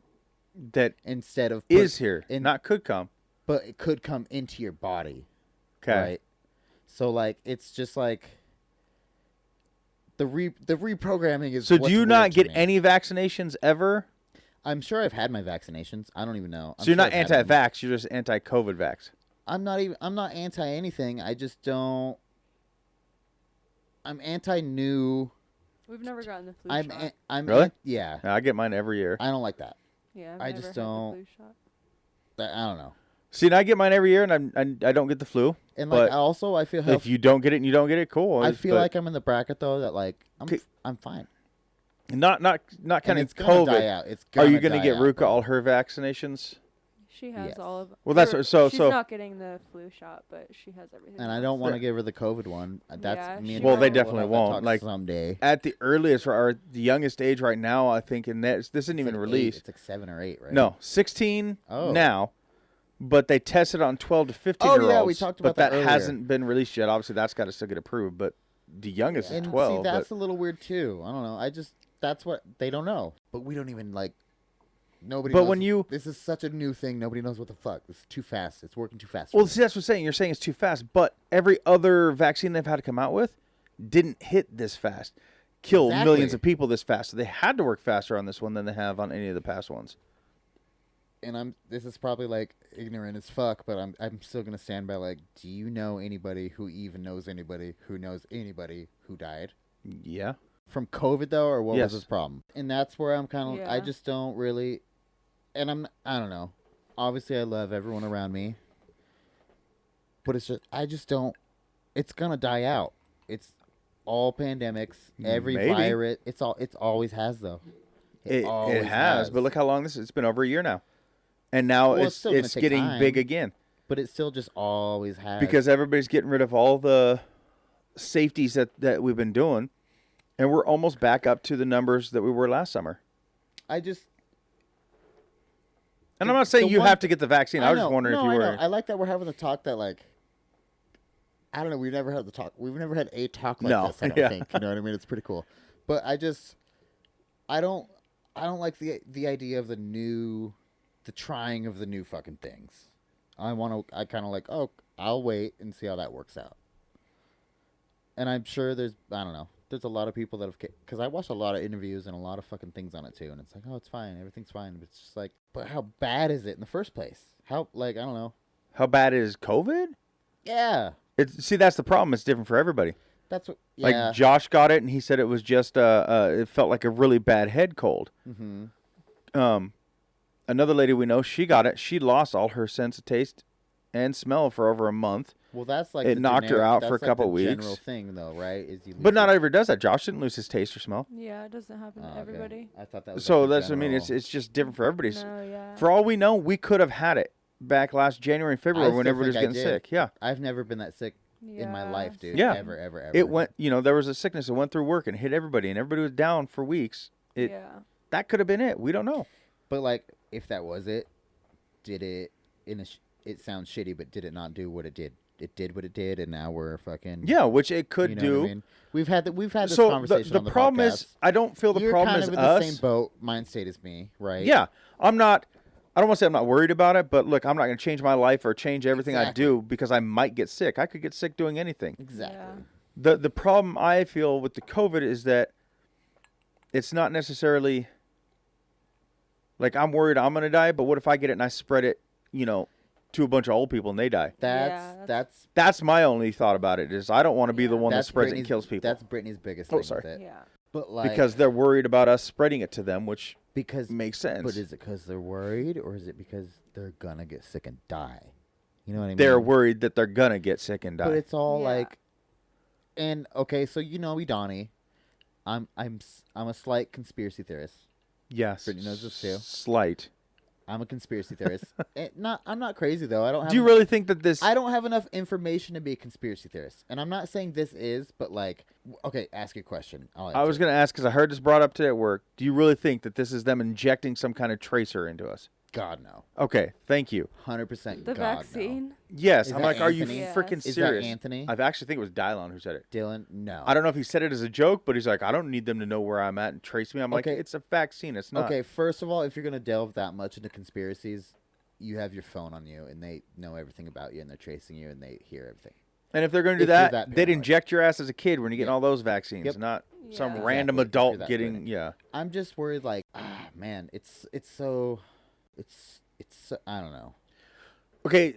that instead of is here, in- not could come. but it could come into your body. Okay. Right. So like it's just like the reprogramming is. So what's do you weird not to get me. any vaccinations ever? I'm sure I've had my vaccinations. I don't even know. So you're not anti-vax. You're just anti-COVID vax. I'm not anti anything. I just don't. I'm anti new. We've never gotten the flu I'm shot. I'm Really? yeah. I get mine every year. I don't like that. Yeah, I I've just never had don't- the flu shot. I don't know. See, and I get mine every year, and I don't get the flu. And like But also I feel if you don't get it and you don't get it, cool. I feel But like I'm in the bracket though that like Okay. I'm fine. not And counting it's gonna die COVID. out. It's Are you gonna going to die get out, Ruka though. all her vaccinations? She has Yes. all of. Well, that's or what- so- she's so- not getting the flu shot, but she has everything. And I else. don't want to Sure. give her the COVID one. That's Yeah, me she and Well, her they will definitely have that won't. talk Like, someday. At the earliest, or the youngest age right now, I think, and this isn't It's even like released. It's like 7 or 8, right? No, 16 Oh. now, but they tested on 12 to 15 Oh, year olds. yeah, we talked about but that earlier. hasn't been released yet. Obviously, that's got to still get approved. But the youngest And is 12. see, that's but a little weird too. I don't know. That's what they don't know. But we don't even like. Nobody. But knows when you- this is such a new thing. Nobody knows what the fuck. This is too fast. It's working too fast. well, for see, me. that's what I'm saying. You're saying it's too fast, but every other vaccine they've had to come out with didn't hit this fast, kill Exactly. millions of people this fast. So they had to work faster on this one than they have on any of the past ones. And this is probably like ignorant as fuck, but I'm still gonna stand by like. Do you know anybody who even knows anybody who knows anybody who died? Yeah. From COVID though, or what Yes. was his problem? And that's where I'm kind of. I Yeah. just don't really, and I don't know. Obviously, I love everyone around me, but I just don't. It's gonna die out. It's all pandemics, every Maybe. virus. It always has though. It always has, but look how long it's been over a year now, and now Well, it's still gonna it's take getting big time. again But it still just always has. because everybody's getting rid of all the safeties that we've been doing, and we're almost back up to the numbers that we were last summer. I just. And I'm not saying the you one have to get the vaccine. I was know. just wondering No, if you I were. know. I like that we're having the talk that like. I don't know. We've never had the talk. We've never had a talk like No, this. I don't yeah. think. You know what I mean? It's pretty cool. But I don't like the idea of the trying of the new fucking things. I kind of like, oh, I'll wait and see how that works out. And I'm sure there's a lot of people that have, because I watched a lot of interviews and a lot of fucking things on it too, and it's like, oh, it's fine, everything's fine. But it's just like, but how bad is it in the first place? How, like, I don't know. How bad is COVID? Yeah, See, that's the problem. It's different for everybody. that's what. Like Yeah. Josh got it, and he said it was just it felt like a really bad head cold. Mm-hmm. Another lady we know, she got it. She lost all her sense of taste and smell for over a month. Well, that's like It the knocked her generic- out that's for a like couple the weeks. General thing, though, right? Is you But lose not your- everybody does that. Josh didn't lose his taste or smell. Yeah, it doesn't happen Oh, to okay. everybody. I thought that was. So like the that's what I mean. general- It's just different for everybody. No, yeah. For all we know, we could have had it back last January and February I when still everybody was think I getting did. sick. Yeah. I've never been that sick in my life, dude. Yeah. Ever, ever, ever. It went, there was a sickness that went through work and hit everybody, and everybody was down for weeks. Yeah. That could have been it. We don't know. But like, if that was it, did it it sounds shitty, but did it not do what it did? It did what it did, and now we're fucking. Yeah, which it could you know do. what I mean? We've had this So conversation the on the problem podcast. is, I don't feel the You're problem kind is of in us. the same boat, mind state as me, right? Yeah, I'm not. I don't want to say I'm not worried about it, but look, I'm not going to change my life or change everything I Exactly. do because I might get sick. I could get sick doing anything. Exactly. The problem I feel with the COVID is that it's not necessarily like I'm worried I'm going to die, but what if I get it and I spread it, to a bunch of old people and they die? That's That's my only thought about it is I don't want to be the one that that's spreads it and Brittany's- kills people. That's Brittany's biggest Oh, thing sorry. with it. Yeah. But like, because they're worried about us spreading it to them, which because makes sense. But is it because they're worried, or is it because they're gonna get sick and die? You know what I mean? They're worried that they're going to get sick and die. But it's all Yeah. like, and okay, so me, Donnie. I'm a slight conspiracy theorist. Yes. Brittany knows this too. Slight. I'm a conspiracy theorist. I'm not crazy though. I don't have. Do you really think that this... I don't have enough information to be a conspiracy theorist, and I'm not saying this is, but like, okay, ask your question. I was going to ask because I heard this brought up today at work. Do you really think that this is them injecting some kind of tracer into us? God no, Okay, thank you. 100%. The God vaccine. Yes, Is I'm that like, are you Anthony? Yes. freaking Is that serious? Anthony? I actually think it was Dylon who said it. no. Dylan, no. I don't know if he said it as a joke, but he's like, I don't need them to know where I'm at and trace me. I'm like, Okay. it's a vaccine. It's not. Okay, first of all, if you're gonna delve that much into conspiracies, you have your phone on you, and they know everything about you, and they're tracing you, and they hear everything. And if they're going to do If you're that, that they'd paranoid. inject your ass as a kid when you're getting Yep. all those vaccines, Yep. not some Yeah. random Exactly, if you're adult that getting, paranoid. yeah. I'm just worried, like, man, it's so, I don't know. Okay,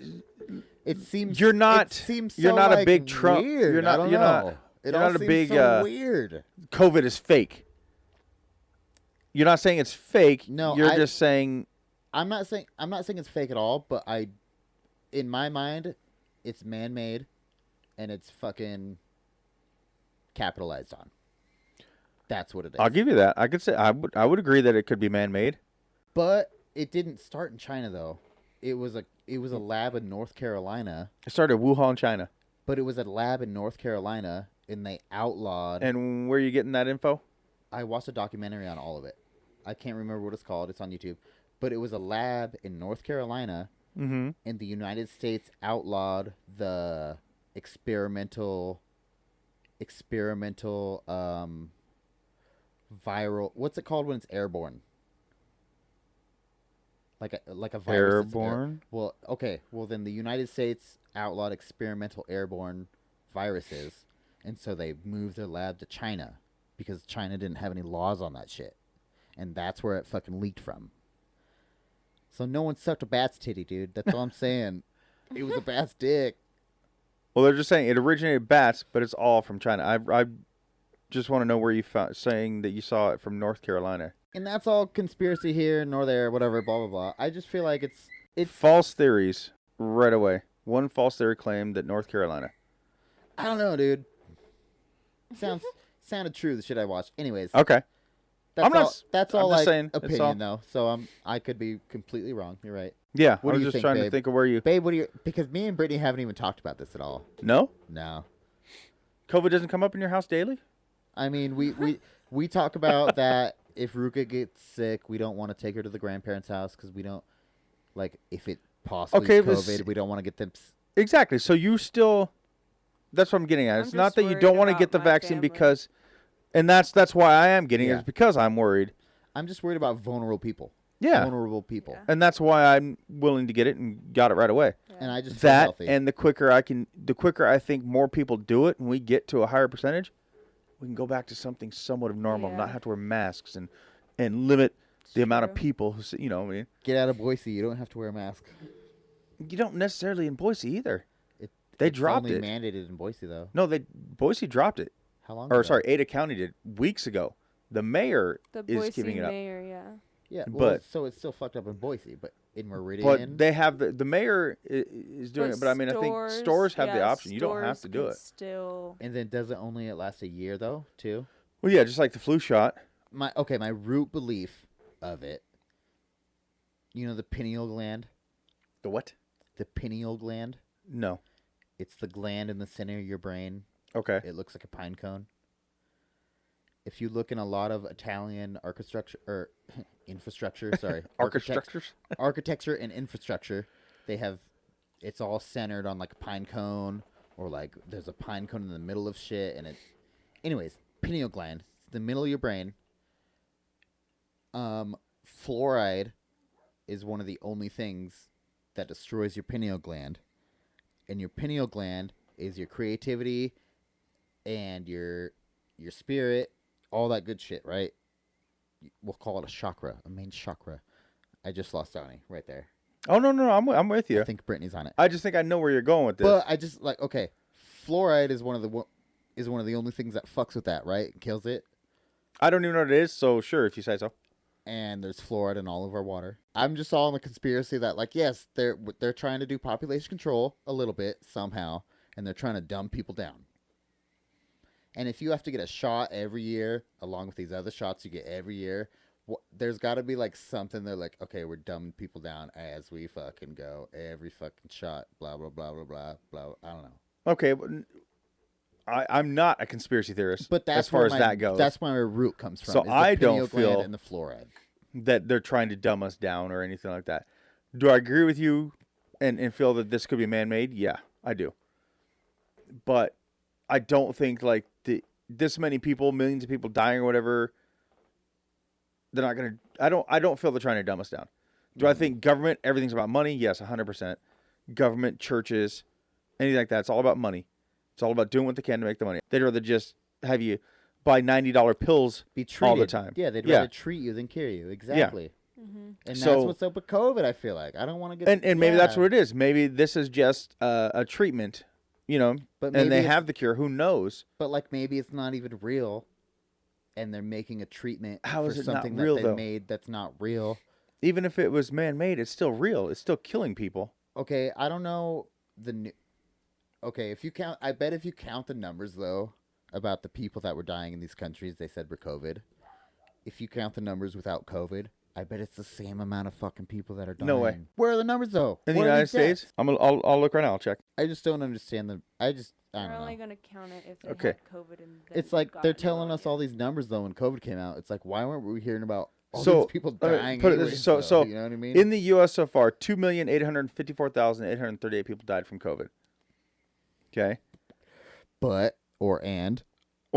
It seems You're not- It seems you're so, not a like, big Trump- Weird. you're not- I don't you're not- know. It you're all not a seems big, so weird. COVID is fake. You're not saying it's fake. No, you're I- just saying I'm not saying it's fake at all, but in my mind, it's man-made, and it's fucking capitalized on. That's what it is. I'll give you that. I could say I would agree that it could be man-made. But it didn't start in China though. It was a lab in North Carolina, It started in Wuhan, China. but it was a lab in North Carolina, and they outlawed. And where are you getting that info? I watched a documentary on all of it. I can't remember what it's called. It's on YouTube. But it was a lab in North Carolina, Mm-hmm. and the United States outlawed the experimental viral. What's it called when it's airborne? Like a virus. that's Airborne? Well, okay. Well, then the United States outlawed experimental airborne viruses, and so they moved their lab to China because China didn't have any laws on that shit, and that's where it fucking leaked from. So no one sucked a bat's titty, dude. That's all I'm saying. It was a bat's dick. Well, they're just saying it originated bats, but it's all from China. just want to know where you found saying that you saw it from North Carolina. And that's all conspiracy here nor there, whatever, blah, blah, blah. I just feel like it's False theories right away. One false theory claimed that North Carolina. I don't know, dude. Sounded true, the shit I watched. Anyways. Okay. That's I'm not all, s- that's I'm all just like saying, it's opinion, all- though. So I could be completely wrong. You're right. Yeah, What I do was you just think, trying to babe? think of where you. Babe, what do you... Because me and Brittany haven't even talked about this at all. No? No. COVID doesn't come up in your house daily? I mean, we talk about that if Ruka gets sick, we don't want to take her to the grandparents' house because we don't, like, if it possibly Okay, is but COVID, we don't want to get them... Exactly. So you still. That's what I'm getting at. I'm It's not just that you worried don't want to about get the my vaccine family. because. And that's why I am getting it. Yeah. It's because I'm worried. I'm just worried about vulnerable people. Yeah. Vulnerable people. Yeah. And that's why I'm willing to get it and got it right away. Yeah. And I just feel That healthy. and the quicker I think more people do it and we get to a higher percentage, we can go back to something somewhat of normal, Yeah. not have to wear masks and limit the amount of true. people who I mean, Get out of Boise. You don't have to wear a mask. you don't necessarily in Boise either. It's They dropped only it. mandated in Boise, though. No, Boise dropped it. How long Or ago? sorry, Ada County did weeks ago. The mayor The is Boise keeping it up. mayor, yeah. Yeah, well, but- so it's still fucked up in Boise, but in Meridian... But they have the mayor is doing it. But I mean, I think stores have the option. You don't have to do it. Still, And then does it only last a year, though, too? Well, yeah, just like the flu shot. My root belief of it, you know the pineal gland? The what? The pineal gland? No. It's the gland in the center of your brain. Okay. It looks like a pine cone. If you look in a lot of Italian infrastructure, sorry, Architectures. architecture and infrastructure, they have, it's all centered on like a pine cone, or like there's a pine cone in the middle of shit, and anyways, pineal gland, it's the middle of your brain. Fluoride is one of the only things that destroys your pineal gland, and your pineal gland is your creativity and your spirit, all that good shit, right? We'll call it a chakra, a main chakra. I just lost Donnie right there. Oh no, I'm with you. I think Brittany's on it. I just think I know where you're going with this. But I just like, okay, fluoride is one of the only things that fucks with that, right? Kills it. I don't even know what it is. So sure, if you say so. And there's fluoride in all of our water. I'm just all in the conspiracy that, like, yes, they're trying to do population control a little bit somehow, and they're trying to dumb people down. And if you have to get a shot every year, along with these other shots you get every year, there's got to be, like, something they're like, okay, we're dumbing people down as we fucking go. Every fucking shot, blah, blah, blah, blah, blah, blah. I don't know. Okay, but I'm not a conspiracy theorist. But that's as far where as my, that goes. That's where my root comes from. So is the I don't pineal gland feel- and the fluoride. that they're trying to dumb us down or anything like that. Do I agree with you and feel that this could be man-made? Yeah, I do. But I don't think like this many people, millions of people dying or whatever, they're not going to I don't feel they're trying to dumb us down. Do I think government, everything's about money? Yes, 100%. Government, churches, anything like that, it's all about money. It's all about doing what they can to make the money. They'd rather just have you buy $90 pills Be treated all the time. Yeah, they'd Yeah. rather treat you than cure you. Exactly. Mm-hmm. And So- that's what's up with COVID, I feel like. I don't want to get... And maybe that's what it is. Maybe this is just a treatment, But and maybe they it's- have the cure. Who knows? But, like, maybe it's not even real, and they're making a treatment How for is it not something real, that they though? made that's not real. Even if it was man-made, it's still real. It's still killing people. Okay, I don't know Okay, if you count... I bet if you count the numbers, though, about the people that were dying in these countries they said were COVID, if you count the numbers without COVID, I bet it's the same amount of fucking people that are dying. No way. Where are the numbers, though? In the Where are United these deaths? States, I'll look right now. I'll check. I just don't understand them. I They're don't only know. gonna count it if they Okay. had COVID and then It's like got they're telling us pneumonia. all these numbers, though, when COVID came out. It's like, why weren't we hearing about all So, these people all right, dying put it this- anyways, so- though? so You know what I mean? In the U.S. so far, 2,854,838 people died from COVID. Okay. But, Well, I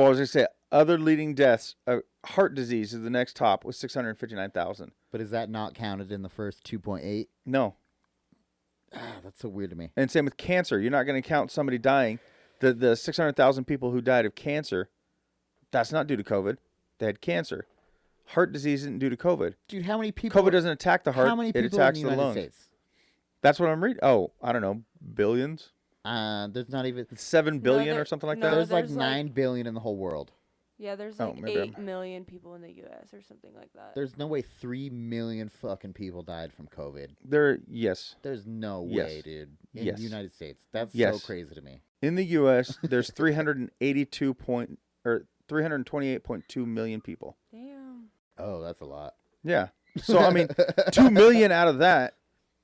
was going to say, other leading deaths, heart disease is the next top with 659,000. but is that not counted in the first 2.8? No. That's so weird to me. And same with cancer. You're not going to count somebody dying. The 600,000 people who died of cancer, that's not due to COVID. They had cancer. Heart disease isn't due to COVID. Dude, how many people... COVID doesn't attack the heart. How many It people attacks in the the United lungs. States? That's what I'm reading. Oh, I don't know. Billions? There's not even... 7 billion there- or something like no, that? There's like there's 9 billion in the whole world. Yeah, there's Oh, like maybe 8 million people in the U.S. or something like that. There's no way 3 million fucking people died from COVID. Yes. There's no Yes. way, dude. In Yes. the United States. That's so Yes. crazy to me. In the U.S., there's 328.2 million people. Damn. Oh, that's a lot. Yeah. So I mean, 2 million out of that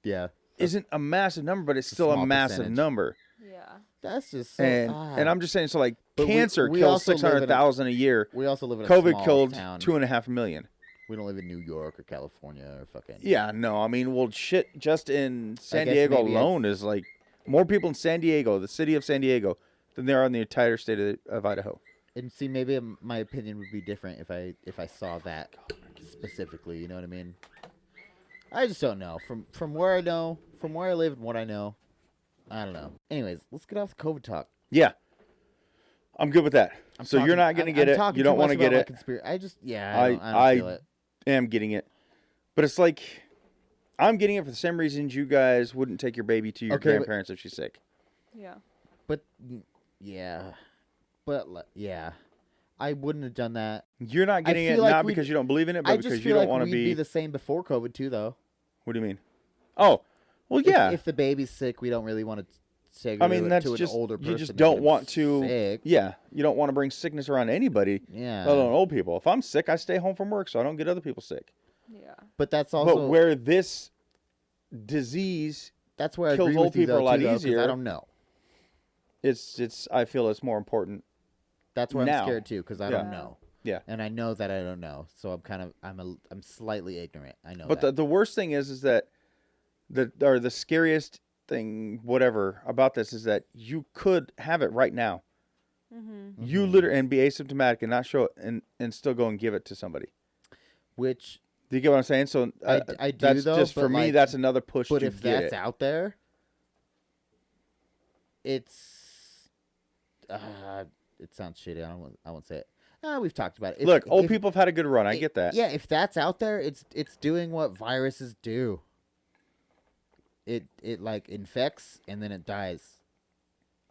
Yeah. isn't a massive number, but it's still a small massive percentage. number. Yeah. That's just so And I'm just saying, so like But cancer we kills also live in a- 600,000 a year. we also live in a COVID small killed town. 2.5 million. We don't live in New York or California or fucking. Yeah, no, I mean, well, shit, just in San guess Diego maybe alone is like more people in San Diego, the city of San Diego, than there are in the entire state of Idaho. And see, maybe my opinion would be different if I saw that specifically. You know what I mean? I just don't know. From where I know, from where I live, and what I know, I don't know. Anyways, let's get off the COVID talk. Yeah, I'm good with that. So you're talking- not going to I'm get it. talking You too don't want to much get about my it. I just I don't I feel it. am getting it. But it's like, I'm getting it for the same reasons you guys wouldn't take your baby to your Okay, but- grandparents if she's sick. Yeah. But yeah, yeah, I wouldn't have done that. You're not getting it feel like not we'd- because you don't believe in it, I but just because you feel don't like want to we'd be. be the same before COVID too, though. What do you mean? Oh, well, yeah. If the baby's sick, we don't really want to take her I mean, that's to just an older person. you just and don't get 'em want to. sick. Yeah, you don't want to bring sickness around anybody, Yeah. let alone old people. If I'm sick, I stay home from work so I don't get other people sick. Yeah. But that's also But where this disease, that's where I kills agree old with you people though, a lot too, though, 'cause easier. I don't know. it's I feel it's more important. That's where now. I'm scared too, because I Yeah. don't know. Yeah. And I know that I don't know, so I'm slightly ignorant. I know But that. the worst thing is that the scariest thing, whatever, about this is that you could have it right now. Mm-hmm. You literally and be asymptomatic and not show it and still go and give it to somebody. Which, Do you get what I'm saying? So I do, that's though, just but, for me. like- That's another push but to if get that's it. out there, it sounds shitty. I won't say it. We've talked about it. Look, old people have had a good run. I get that. Yeah, if that's out there, it's doing what viruses do. It like infects and then it dies,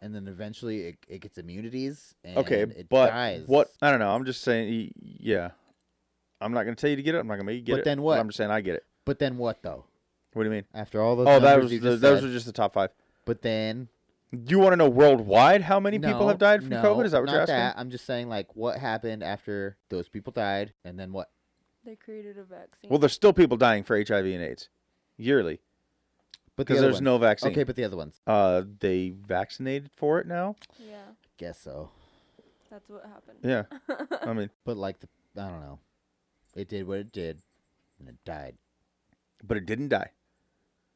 and then eventually it gets immunities and Okay, it but dies. what? I don't know. I'm just saying. Yeah, I'm not going to tell you to get it. I'm not going to make you get But it. then what? I'm just saying I get it. But then what though? What do you mean? After all those Oh, that numbers was you just those said, are just the top 5. but then Do you want to know worldwide how many people have died from no, COVID? Is that what not you're asking? that. I'm just saying like what happened after those people died, and then what? They created a vaccine. Well, there's still people dying for HIV and AIDS yearly But the because other there's ones. no vaccine. Okay, but the other ones. They vaccinated for it now. Yeah. Guess so. That's what happened. Yeah, I mean, But like I don't know. It did what it did, and it died. but it didn't die.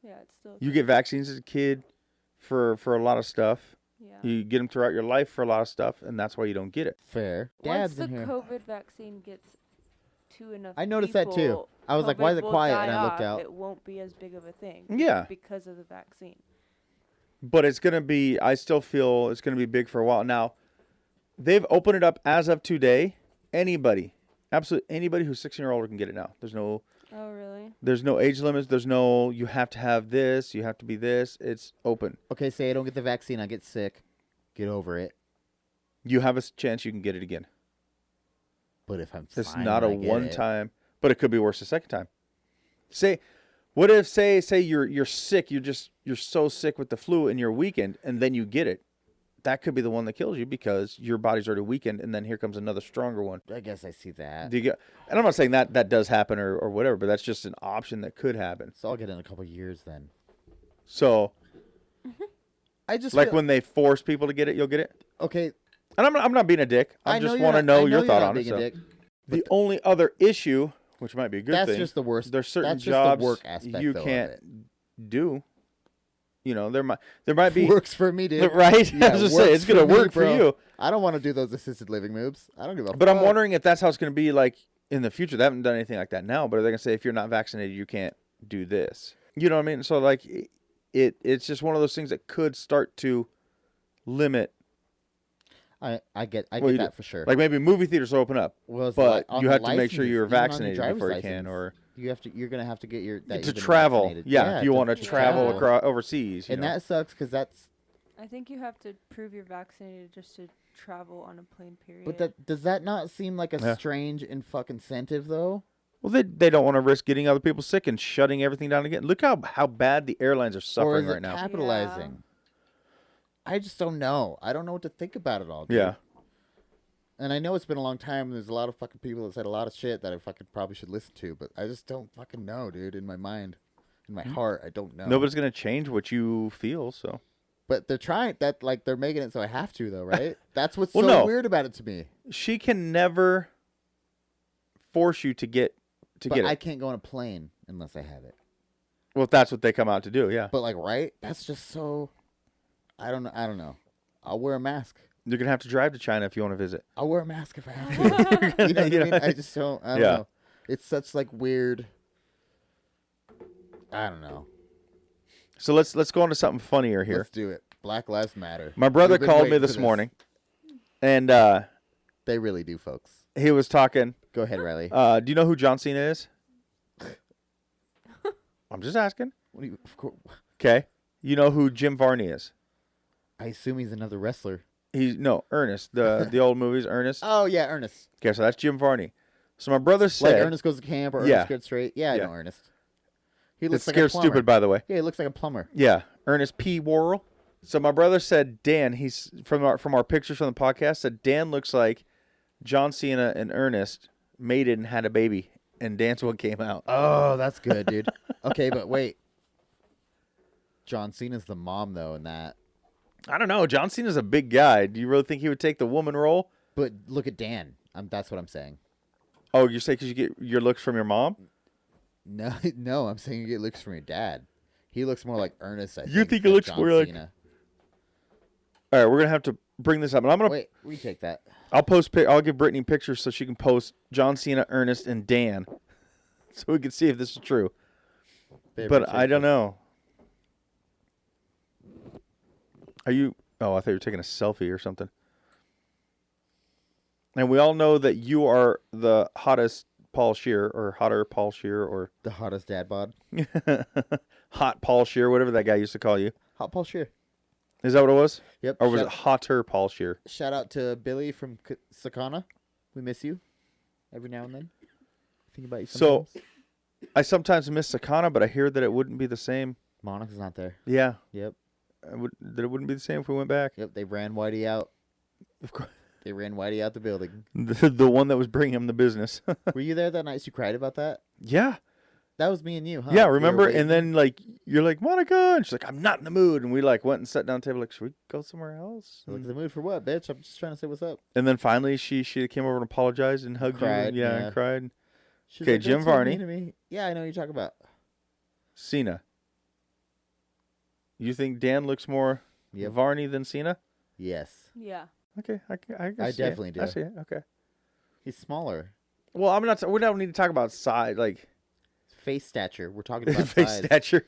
Yeah, it's still. You get vaccines as a kid for a lot of stuff. Yeah. You get them throughout your life for a lot of stuff, and that's why you don't get it. Fair. Once Dad's the in here. COVID vaccine gets to enough I noticed that too. people, I was like, why is it COVID will quiet? die And I looked off. out. It won't be as big of a thing. Yeah. Because of the vaccine. But it's gonna be. I still feel it's gonna be big for a while. Now, they've opened it up as of today. Anybody, absolutely anybody who's 16 or older can get it now. There's no Oh, really? There's no age limits. There's no you have to have this. You have to be this. It's open. Okay, say I don't get the vaccine, I get sick. Get over it. You have a chance you can get it again. But if I'm It's fine not a when I get one it- time, but it could be worse the second time. What if say you're sick, you're so sick with the flu and you're weakened, and then you get it. That could be the one that kills you because your body's already weakened, and then here comes another stronger one. I guess I see that. Do you get? And I'm not saying that does happen or whatever, but that's just an option that could happen. So I'll get it in a couple years then. So I just like feel- when they force people to get it, you'll get it. okay. And I'm not being a dick. I know just you're want to not- I know your you're thought not on it. being a So. dick. The only other issue, which might be a good That's thing, just the worst. there's certain that's just jobs the work aspect you though, of can't it. do. You know, there might be Works for me, dude. right. Yeah, I was just saying, works it's gonna for me, work for bro. you. I don't want to do those assisted living moves. I don't give a But I'm fuck. wondering if that's how it's gonna be like in the future. They haven't done anything like that now, but are they gonna say if you're not vaccinated, you can't do this? You know what I mean? So like, it's just one of those things that could start to limit. I get what you that do. for sure. Like maybe movie theaters will open up, Well, it's but on you the have to make sure licenses, you're even on your vaccinated driver's before you can, license, or you're gonna have to get your that to you've been travel. vaccinated. Yeah, if you want to to travel travel. across overseas, you And know. that sucks because that's I think you have to prove you're vaccinated just to travel on a plane. Period. But does that not seem like a Yeah. strange and fucking incentive though? Well, they don't want to risk getting other people sick and shutting everything down again. Look how bad the airlines are Or suffering is it right now. capitalizing? I just don't know. I don't know what to think about it all. Dude. Yeah. And I know it's been a long time. And there's a lot of fucking people that said a lot of shit that I fucking probably should listen to, but I just don't fucking know, dude. In my mind, in my heart, I don't know. Nobody's gonna change what you feel. So But they're trying that. Like they're making it so I have to, though, right? That's what's Well, so no. weird about it to me. she can never force you to get But get I it. can't go on a plane unless I have it. Well, if that's what they come out to do, yeah. But like, right? That's just so. I don't know. I don't know. I'll wear a mask. You're gonna have to drive to China if you want to visit. I'll wear a mask if I have to. You know what I mean? I just don't. I don't Yeah. know. It's such like weird. I don't know. So let's go on to something funnier here. Let's do it. Black Lives Matter. My brother We've been called me waiting for this morning, and They really do, folks. he was talking. Go ahead, Riley. Do you know who John Cena is? I'm just asking. What do you? Of course. Okay. You know who Jim Varney is? I assume he's another wrestler. Ernest, the old movies, Ernest. Oh yeah, Ernest. Okay, so that's Jim Varney. So my brother Like said, Ernest Goes to Camp or Yeah. Ernest Gets Straight. Yeah, I Yeah. know Ernest. He it's looks like a scared plumber. stupid, by the way. Yeah, he looks like a plumber. Yeah, Ernest P. Worrell. So my brother said, Dan, he's from our pictures from the podcast, said Dan looks like John Cena and Ernest mated and had a baby, and Dan's what came out. Oh, that's good, dude. Okay, but wait. John Cena's the mom though, in that. I don't know. John Cena's a big guy. Do you really think he would take the woman role? But look at Dan. That's what I'm saying. Oh, you say because you get your looks from your mom? No, no, I'm saying you get looks from your dad. He looks more like Ernest. I You think he than looks John more like- Cena. All right, we're gonna have to bring this up, and I'm gonna. Wait, retake that. I'll I'll give Brittany pictures so she can post John Cena, Ernest, and Dan, so we can see if this is true. But I don't know. Are you? Oh, I thought you were taking a selfie or something. And we all know that you are the hottest Paul Shear, or hotter Paul Shear, or The hottest dad bod. hot Paul Shear, whatever that guy used to call you. Hot Paul Shear. Is that what it was? Yep. Or was it hotter Paul Shear? Shout out to Billy from Sakana. We miss you every now and then. Think about you So- sometimes. I sometimes miss Sakana, but I hear that it wouldn't be the same. Monica's not there. Yeah, Yep. that it wouldn't be the same if we went back. Yep. They ran Whitey out. Of course, They ran Whitey out the building. the one that was bringing him the business. Were you there that night? You cried about that? Yeah. That was me and you, huh? Yeah, We were remember? waiting. And then like you're like, Monica, and she's like, I'm not in the mood, and we like went and sat down at the table like, should we go somewhere else? Look at the mood for what, bitch? I'm just trying to say what's up. And then finally she came over and apologized and hugged Cried, you, yeah. and cried. She's Okay, like, Jim "Don't say Varney. mean to me." Yeah, I know what you're talking about. Cena. You think Dan looks more Yep. Varney than Cena? Yes. Yeah. Okay, I I see it. definitely do. I see it. Okay. He's smaller. Well, I'm not. We don't need to talk about size, like Face stature. We're talking about face size. stature.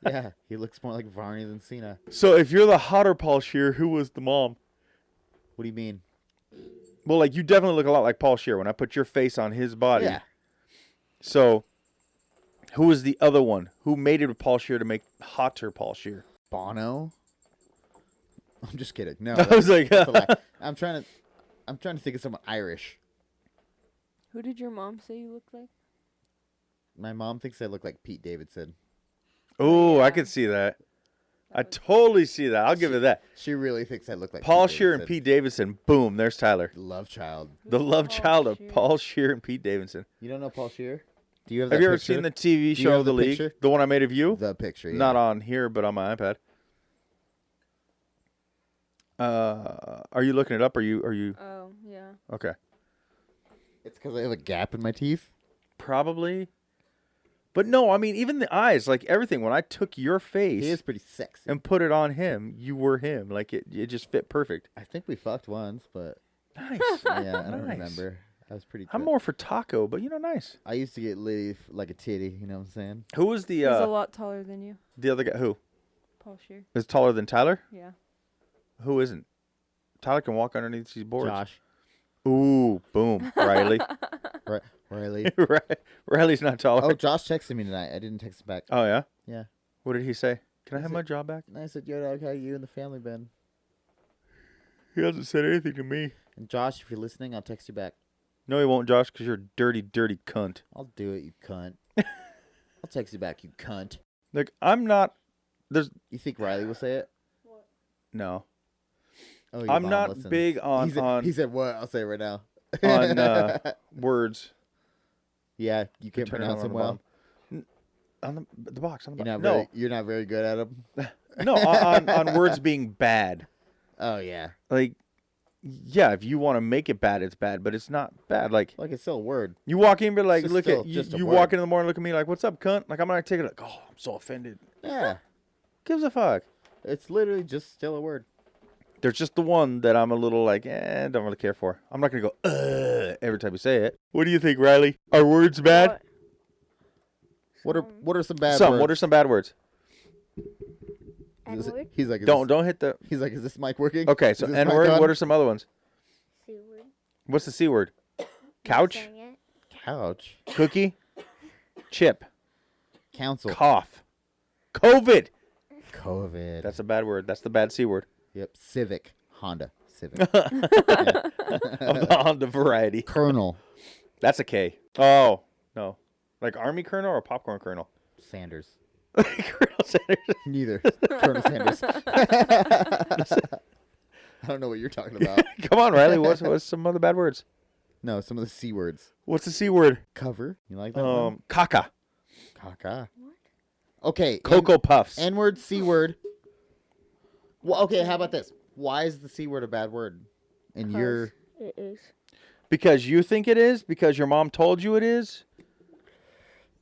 Yeah, he looks more like Varney than Cena. So if you're the hotter Paul Shear, who was the mom? What do you mean? Well, like you definitely look a lot like Paul Shear when I put your face on his body. Yeah. So, who was the other one? Who mated with Paul Shear to make hotter Paul Shear? Bono? I'm just kidding. No. I was like, that's a lie. I'm trying to think of someone Irish. Who did your mom say you looked like? My mom thinks I look like Pete Davidson. Oh, Yeah. I could see that. I totally see that. I'll give it that. She really thinks I look like Paul Pete Shear and Davidson. Pete Davidson. Boom, there's Tyler. Love child. The Who's love Paul child of Shear? Paul Shear and Pete Davidson. You don't know Paul Shear? Do you have Have that you ever picture? seen the TV Do you show have of the the league? picture? The one I made of you? The picture, yeah. Not on here, but on my iPad. Are you looking it up? Are you Oh, yeah. okay? It's because I have a gap in my teeth. Probably. But no, I mean even the eyes, like everything. When I took your face He is pretty sexy. and put it on him, you were him. Like it just fit perfect. I think we fucked once, but Nice. yeah, I don't Nice. remember. I was pretty. I'm good. more for taco, but nice. I used to get laid like a titty. You know what I'm saying? Who was the He's a lot taller than you, other guy? Who Paul Shear. is taller than Tyler? Yeah. Who isn't? Tyler can walk underneath these boards. Josh, Ooh, boom, Riley. Riley. Riley's not taller. Oh, Josh texted me tonight. I didn't text him back. Oh yeah. Yeah. What did he say? Can I have Is my it- job back? And I said, "Yo, dog, how you and the family been?" He hasn't said anything to me. And Josh, if you're listening, I'll text you back. No, he won't, Josh, because you're a dirty, dirty cunt. I'll do it, you cunt. I'll text you back, you cunt. Like, I'm not. There's You think Riley will say it? no. Oh, your I'm mom not listens. big on He said what? I'll say it right now. on words. Yeah, you can't Turn it pronounce on them the well. On the box. On the You're box. not No, very. You're not very good at them. no. On words being bad. Oh yeah, Like, yeah, if you want to make it bad, it's bad, but it's not bad. Like, like it's still a word. you walk in, but like, It's look still at you. just a You word. walk in the morning, look at me, like, what's up, cunt? Like, I'm not gonna take it. Like, oh, I'm so offended. Yeah, Gives a fuck. it's literally just still a word. There's just the one that I'm a little like, don't really care for. I'm not gonna go every time you say it. What do you think, Riley? Are words bad? What are some bad Some. words? What are some bad words? N-word? He's like, Don't hit the. He's like, is this mic working? Okay, so Is this N mic word. on? What are some other ones? C-word. What's the C word? Couch, Saying it. Couch. cookie, chip, Council. cough, COVID. COVID. That's a bad word. That's the bad C word. Yep. Civic. Honda. Civic. Of the Honda variety. Colonel That's a K. Oh no, like Army Colonel or popcorn Colonel? Sanders. Colonel Sanders. Neither. Colonel Sanders. I don't know what you're talking about. Come on, Riley. What's some other bad words? No, some of the C words. What's the C word? Cover. You like that one? Caca. Caca. Okay. Cocoa Puffs. N word, C word. Well, okay, how about this? Why is the C word a bad word? And you're It is. Because you think it is? Because your mom told you it is?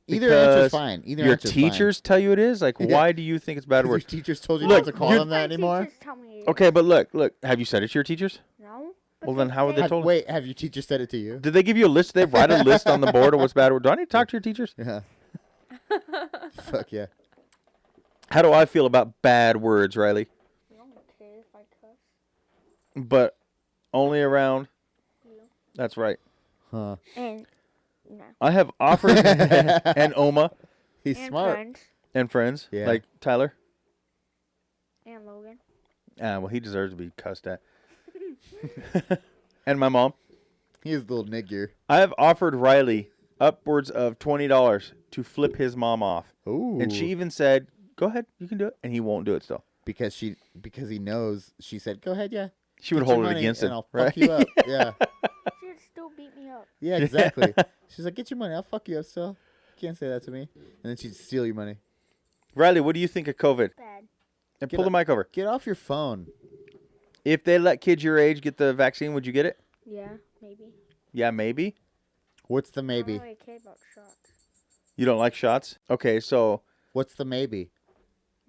either answer's Because fine. Either your answer's fine. teachers tell you it is? Like, Yeah. why do you think it's a bad 'Cause word? your teachers told you Look, not to call you- them that anymore? Teachers tell me it. Okay, but look. Have you said it to your teachers? No. Well, then how would they told Wait, have your teacher said it to you? Did they give you a list? They write a list on the board of what's bad word? Do I need to talk to your teachers? Yeah. Fuck yeah. How do I feel about bad words, Riley? I don't care if I cuss. But only around. You. That's right. Huh. And no. I have offered and Oma He's And smart. friends. and friends Yeah. like Tyler. And Logan. Well, he deserves to be cussed at. And my mom. He is a little nigger. I have offered Riley upwards of $20 to flip his mom off, Ooh. and she even said, "Go ahead, you can do it," and he won't do it still. because he knows she said, "Go ahead, yeah." She would Get your hold it money against and him, I'll right? fuck you up. Yeah. She'd still beat me up. Yeah, exactly. She's like, "Get your money. I'll fuck you up still. You can't say that to me." And then she'd steal your money. Riley, what do you think of COVID? Bad. And Get pull the up. mic over. Get off your phone. If they let kids your age get the vaccine, would you get it? Yeah, maybe. Yeah, maybe. What's the I maybe? don't really care about shots. You don't like shots? Okay, so What's the maybe?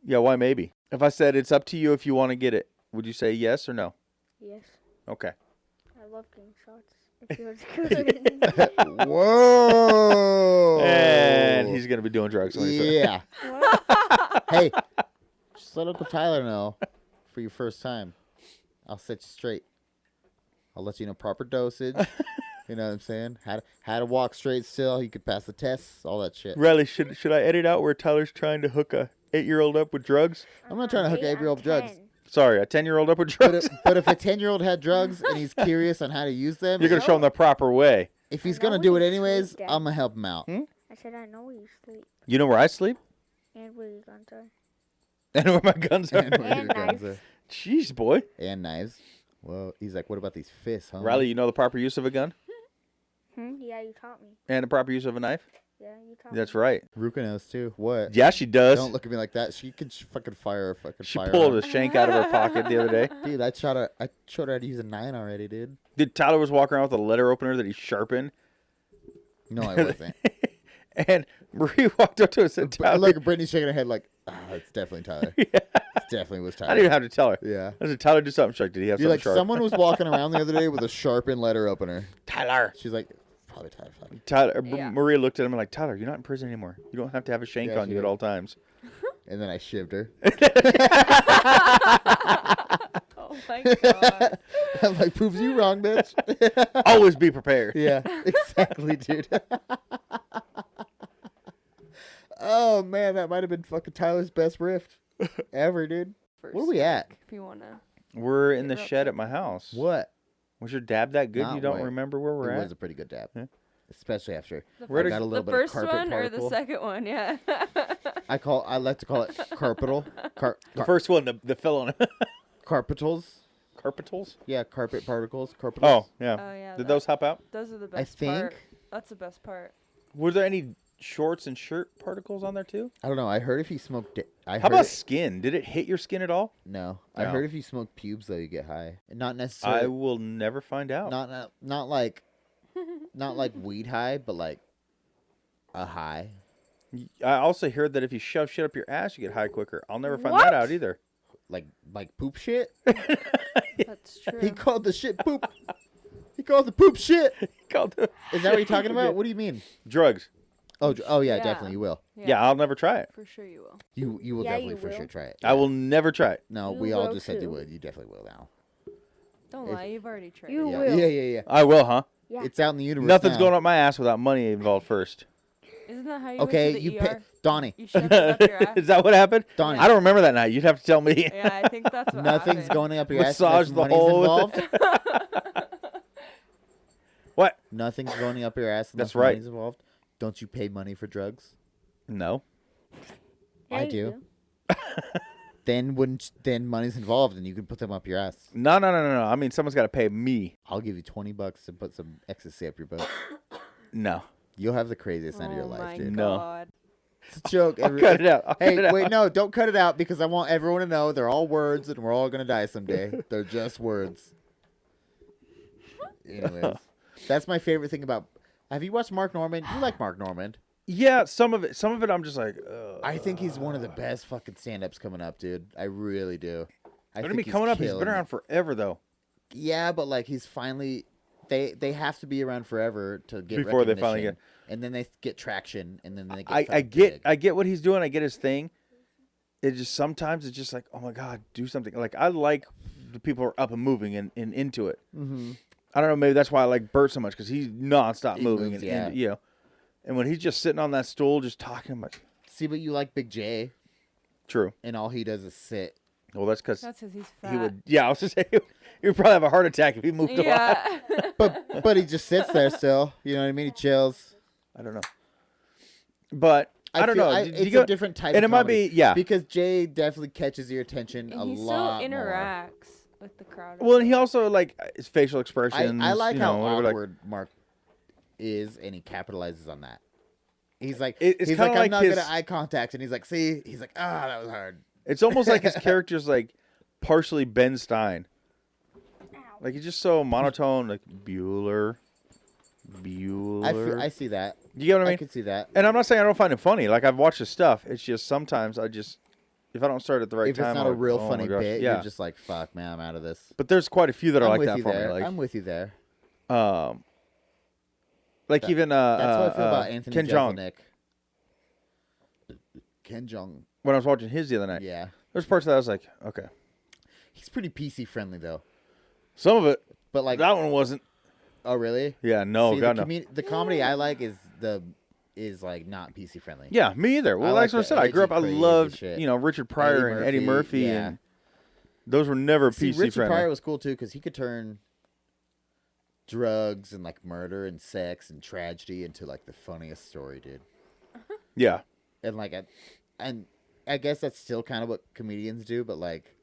yeah, why maybe? If I said it's up to you if you want to get it, would you say yes or no? Yes. Okay. I love getting shots. It feels good. Whoa. And he's gonna be doing drugs. when he's- Yeah. Hey, just let Uncle Tyler know for your first time. I'll set you straight. I'll let you know proper dosage. You know what I'm saying? How to walk straight still. You could pass the tests, all that shit. Riley, should I edit out where Tyler's trying to hook a 8-year-old up with drugs? I'm not trying to hook an 8-year-old drugs. Sorry, a 10-year-old up with But drugs. but if a 10-year-old had drugs and he's curious on how to use them, You're gonna show him the proper way. if he's I gonna know do where it you anyways, sleep, Dad. I'm gonna help him out. I said I know where you sleep You know where I sleep and where your guns are. and where my guns are. And where your And guns knives. are. Jeez, boy. And knives. Well, he's like, what about these fists, huh? Riley, you know the proper use of a gun Yeah, you taught me. and the proper use of a knife. Yeah, you taught That's me. right. Ruka knows too. What? Yeah, she does. Don't look at me like that. She can fucking fire a fucking She fire. pulled a shank out of her pocket the other day. Dude, I showed her how to use a 9 already, dude. Dude, Tyler was walking around with a letter opener that he sharpened. No, I wasn't. And Marie walked up to us and said, Tyler. Look, Brittany's shaking her head like, it's definitely Tyler. Yeah. It definitely was Tyler. I didn't even have to tell her. Yeah. I said, Tyler, do something. She's like, did he have You're something like, sharp? someone was walking around the other day with a sharpened letter opener. Tyler. She's like, probably Tyler. Fuck. Tyler. Yeah. Maria looked at him and like, Tyler, you're not in prison anymore. You don't have to have a shank Yeah, on she you at did. all times. And then I shivved her. Oh my god. I'm like, proves you wrong, bitch. Always be prepared. Yeah, exactly, dude. Oh, man, that might have been fucking Tyler's best riff ever, dude. First Where we at? If you wanna. We're in the Get real shed upset. at my house. What? Was your dab that good? Not You don't right. remember where we're It at? was a pretty good dab. Yeah. Especially after Where I did- got a little The bit of first carpet one particle. or the second one? Yeah. I like to call it carpetal. The first one, the fell on Carpetals. carpetals. Yeah, carpet particles. Carpetals. Oh yeah. Oh yeah. Did those hop out? Those are the I best part. think. That's the best part. Were there any shorts and shirt particles on there too? I don't know. I heard if you smoke. I How heard about skin? Did it hit your skin at all? No, I No. heard if you smoke pubes though, you get high. Not I necessarily. will never find out. Not like, not like weed high, but like a high. I also heard that if you shove shit up your ass, you get high quicker. I'll never find What? that out either. Like poop shit. That's true. He called the shit poop. He called the poop shit. Called the- Is that what you're talking about? What do you mean? drugs. Oh yeah, Yeah. definitely you will. Yeah, I'll never try it. For sure you will. You will Yeah, definitely you for sure will. try it. I will never try it. No, You we all will just said you too. would. You definitely will now. Don't If- lie. You've already tried. You it. Yeah, will. yeah. I will, huh? Yeah. It's out in the universe. Nothing's now. going up my ass without money involved first. Isn't that how you Okay, went to the you ER? pay Donnie. You shoved it up your ass. Is that what happened? Donnie. I don't remember that night. You'd have to tell me. Yeah, I think that's what Nothing's happened. going up your ass. Massage unless the money's hole involved. with it. What? Nothing's going up your ass. Unless That's right. Money's involved. Don't you pay money for drugs? No. Yeah, I you do. Then money's involved and you can put them up your ass. No. I mean, someone's got to pay me. I'll give you $20 to put some ecstasy up your butt. No. You'll have the craziest night of your Oh my life, dude. No. God. It's a joke. I'll cut it out. I'll Hey, cut it wait, out. no, don't cut it out because I want everyone to know they're all words and we're all gonna die someday. They're just words. Anyways, that's my favorite thing about. Have you watched Mark Normand? You like Mark Normand? Yeah, some of it I'm just like, I think he's one of the best fucking stand-ups coming up, dude. I really do. I What do you think mean he's coming up? He's killing been it. around forever, though. Yeah, but like he's finally. They have to be around forever to get Before they finally recognition, and then they get traction, and then they get. I fucking get big. what he's doing. I get his thing. It just sometimes it's just like, oh my god, do something. Like I like the people who are up and moving and into it. Mhm. I don't know. Maybe that's why I like Bert so much because he's nonstop He moving moves, and yeah. you know. And when he's just sitting on that stool, just talking, I'm like, See, but you like Big J, true. and all he does is sit. Well, that's because That's because he's fat. he would. Yeah, I was just saying he would probably have a heart attack if he moved a lot. Yeah. But he just sits there still. You know what I mean? He chills. I don't know. But I don't feel know. It's Did you go, a different type. and of it might comedy. be because Jay definitely catches your attention And a he lot still more. interacts with the crowd. Well, and he also like his facial expressions. I like you how know, whatever, like- awkward Mark is, and he capitalizes on that. He's like, It's he's kinda like, I'm like not his- good at eye contact, and he's like, see, he's like, that was hard. It's almost like his character's like partially Ben Stein. Like he's just so monotone, like Bueller. I see that. You get what I I mean? can see that. And I'm not saying I don't find it funny. Like I've watched his stuff. It's just sometimes if I don't start at the right If time, it's not I'm a like, real oh my funny gosh. bit, yeah. you're just like, fuck, man, I'm out of this. But there's quite a few that are I'm like with that you for there. me. Like, I'm with you there. like even That's how I feel about Anthony Ken Jeong. Jeselnik. Ken Jeong. When I was watching his the other night, Yeah. there's parts that I was like, okay. He's pretty PC friendly though. Some of it, But like, that one wasn't. oh really? Yeah, no, See, God no. the comedy I like is like not PC friendly. Yeah, me either. Well, I like like what I the said, I grew up. I edgy, crazy loved, shit. Richard Pryor and Eddie Murphy, yeah. and those were never See, PC Richard friendly. Pryor was cool too because he could turn drugs and like murder and sex and tragedy into like the funniest story, dude. Yeah, And like, and I guess that's still kind of what comedians do, but like,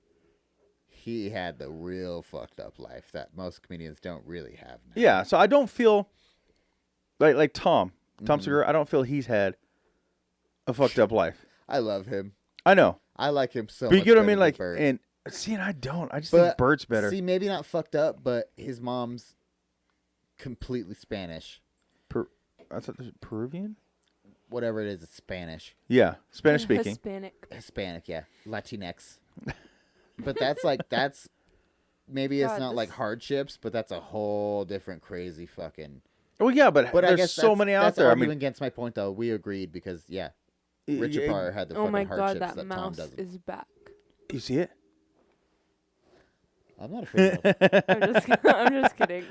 he had the real fucked up life that most comedians don't really have now. yeah. So I don't feel like Tom Mm-hmm. Segura. I don't feel he's had a fucked up life. I love him. I know, I like him so but much. you get what I better mean. than Like, Bert. and see, and I don't. I just think Bert's better. See, maybe not fucked up, but his mom's completely Spanish. I thought this was Peruvian. Whatever it is, it's Spanish. Yeah, Spanish speaking. Hispanic. Yeah. Latinx. But that's maybe it's God, not like this- hardships, but that's a whole different crazy fucking. Well, yeah, but But I there's guess so that's- many out that's there. I arguing mean, against my point though. We agreed because Richard y- Pryor had the Oh fucking my God, hardships that Tom mouse doesn't. is back. you see it? I'm not afraid. Of I'm just kidding.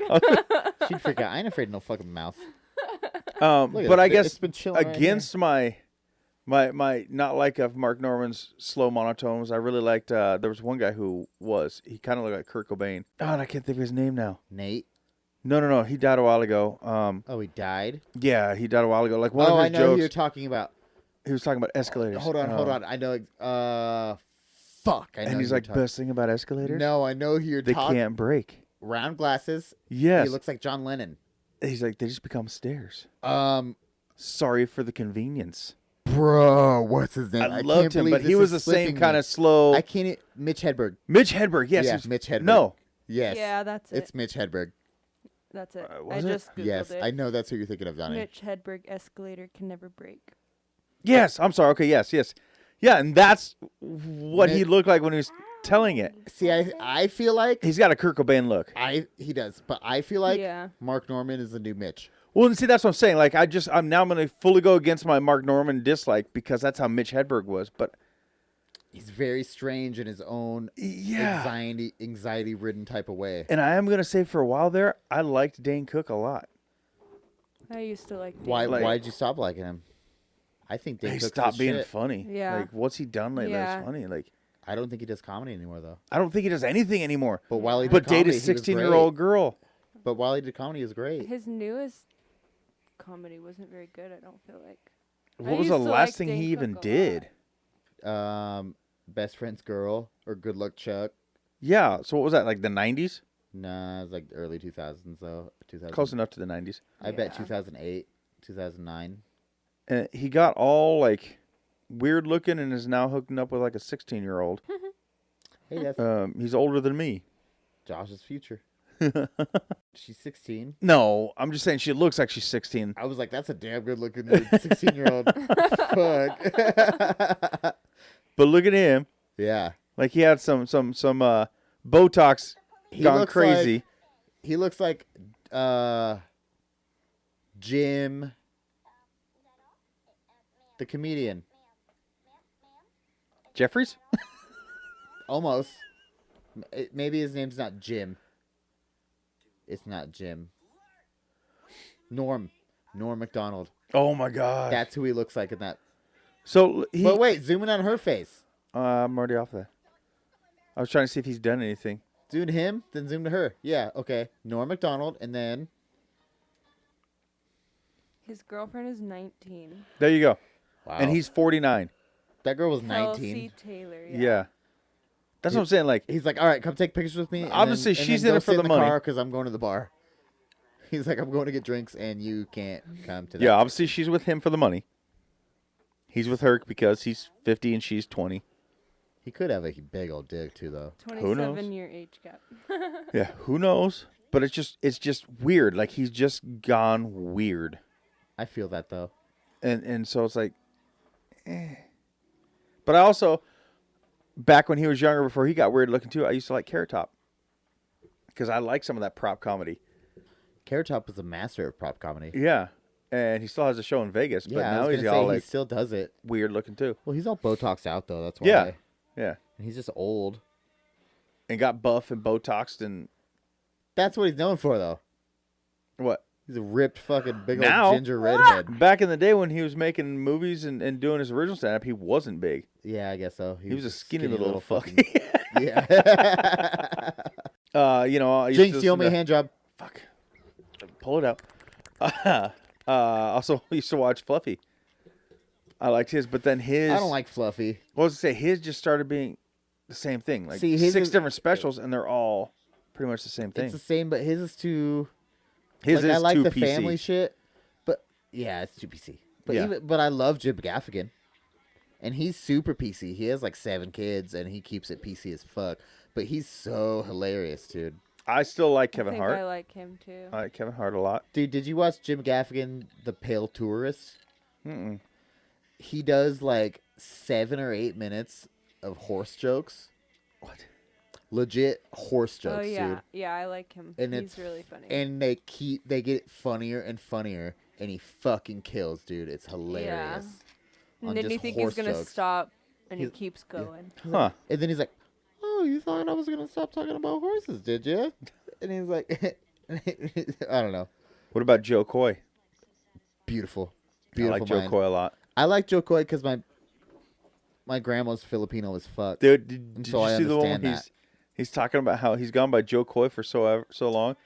She'd freak out. I ain't afraid of no fucking mouse. But at I it. guess It's been chilling right against my My not like of Mark Norman's slow monotones. I really liked. There was one guy who he kind of looked like Kurt Cobain. Oh, and I can't think of his name now. Nate. No. He died a while ago. Oh, he died? Yeah, he died a while ago. Like one Oh, of I his know jokes. who you're talking about. He was talking about escalators. Hold on. I know. Fuck. I know. And he's who you're like, talking- best thing about escalators? No, I know who you're They talking. can't break. Round glasses. Yes. He looks like John Lennon. He's like, they just become stairs. Um, Sorry for the convenience. bro, what's his name? I can't loved him, believe but he this was is the same slipping kind me. of slow. I can't. Mitch Hedberg. Mitch Hedberg, yes. Yeah, he was- Mitch Hedberg. No. Yes. Yeah, that's it. It's Mitch Hedberg. That's it. I was it? just googled Yes, it. I know that's who you're thinking of, Donnie. Mitch Hedberg escalator can never break. Yes, I'm sorry. Okay, yes. Yeah, and that's what he Mitch- looked like when he was telling it. See, I feel like He's got a Kurt Cobain look. he does, but I feel like Yeah. Mark Norman is the new Mitch. Well, and see, that's what I'm saying. Like, I'm now going to fully go against my Mark Norman dislike because that's how Mitch Hedberg was. But He's very strange in his own yeah, anxiety-ridden type of way. and I am going to say for a while there, I liked Dane Cook a lot. I used to like. Why? Dane. Like- Why'd you stop liking him? I think Dane He Cook's stopped the being shit. funny. Yeah. Like, what's he done lately Yeah. that's funny? Like, I don't think he does comedy anymore, though. I don't think he does anything anymore. But while he did But comedy, date a he was 16-year-old girl. great. But while he did comedy, he was great. His newest comedy wasn't very good. I don't feel like. What I was the used to last like thing Dane he even Cook a did? Best Friend's Girl or Good Luck Chuck. Yeah. So what was that? Like the 90s? Nah, it was like the early 2000s, though. 2000. Close enough to the 90s. I bet Yeah. 2008, 2009. And he got all like weird looking and is now hooking up with like a 16-year-old. Hey, that's He's older than me. Josh's future. She's 16. No, I'm just saying she looks like she's 16. I was like, that's a damn good looking 16-year-old. Fuck. But look at him. Yeah. Like he had some Botox He gone looks crazy. He looks like Jim, the comedian. Jeffries? Almost. Maybe his name's not Jim. It's not Jim. Norm McDonald. Oh my god. That's who he looks like in that. So But wait, zoom in on her face. I'm already off that. I was trying to see if he's done anything. Zoom to him, then zoom to her. Yeah, okay. Norm McDonald, and then His girlfriend is 19. There you go. wow. And he's 49. that girl was Kelsey 19. Taylor. Yeah. That's what I'm saying. Like, He's like, all right, come take pictures with me. and Obviously, then- and she's then in go it for sit the money. car because I'm going to the bar. He's like, I'm going to get drinks, and you can't come to that. yeah, obviously she's with him for the money. He's with her because he's 50 and she's 20. He could have a big old dick too, though. 27-year age gap. Yeah, who knows? But it's just weird. Like he's just gone weird. I feel that though. And so it's like, eh. But I also, back when he was younger, before he got weird looking too, I used to like Carrot Top because I like some of that prop comedy. Carrot Top was a master of prop comedy. Yeah, and he still has a show in Vegas, but Yeah, I now was he's gonna all say he like still does it. weird looking too. Well, he's all Botoxed out though. That's why. Yeah, yeah, And he's just old. and got buff and Botoxed and That's what he's known for though. what? He's a ripped fucking big Now? old ginger redhead. Back in the day when he was making movies and doing his original stand up, he wasn't big. Yeah, I guess so. He was a skinny little fuck. Yeah. You know, I used Jinx, to you owe listen me a to- hand job. Fuck. Pull it out. Also used to watch Fluffy. I liked his, but then his. I don't like Fluffy. What was I say? His just started being the same thing. Like See, his 6 is- different specials, and they're all pretty much the same thing. It's the same, but his is too. His like, is I like too the PC. family shit, but yeah, it's too PC. But Yeah. but I love Jim Gaffigan, and he's super PC. He has like 7 kids, and he keeps it PC as fuck. But he's so hilarious, dude. I still like I Kevin think Hart. I like him too. I like Kevin Hart a lot. Dude, did you watch Jim Gaffigan, The Pale Tourist? Mm-mm. He does like 7 or 8 minutes of horse jokes. What? Legit horse jokes, Oh yeah, dude. yeah, I like him. And He's it's really funny. And they get funnier and funnier, and he fucking kills, dude. It's hilarious. And on then you just think horse he's gonna jokes. stop, and he He's- keeps going. Huh. And then he's like, "Oh, you thought I was gonna stop talking about horses, did you?" And he's like, "I don't know." What about Joe Coy? Beautiful, I beautiful like Joe mind. Coy a lot. I like Joe Coy because my grandma's Filipino as fuck. Dude, did so you I see the one understand that. he's talking about how he's gone by Joe Coy for so long,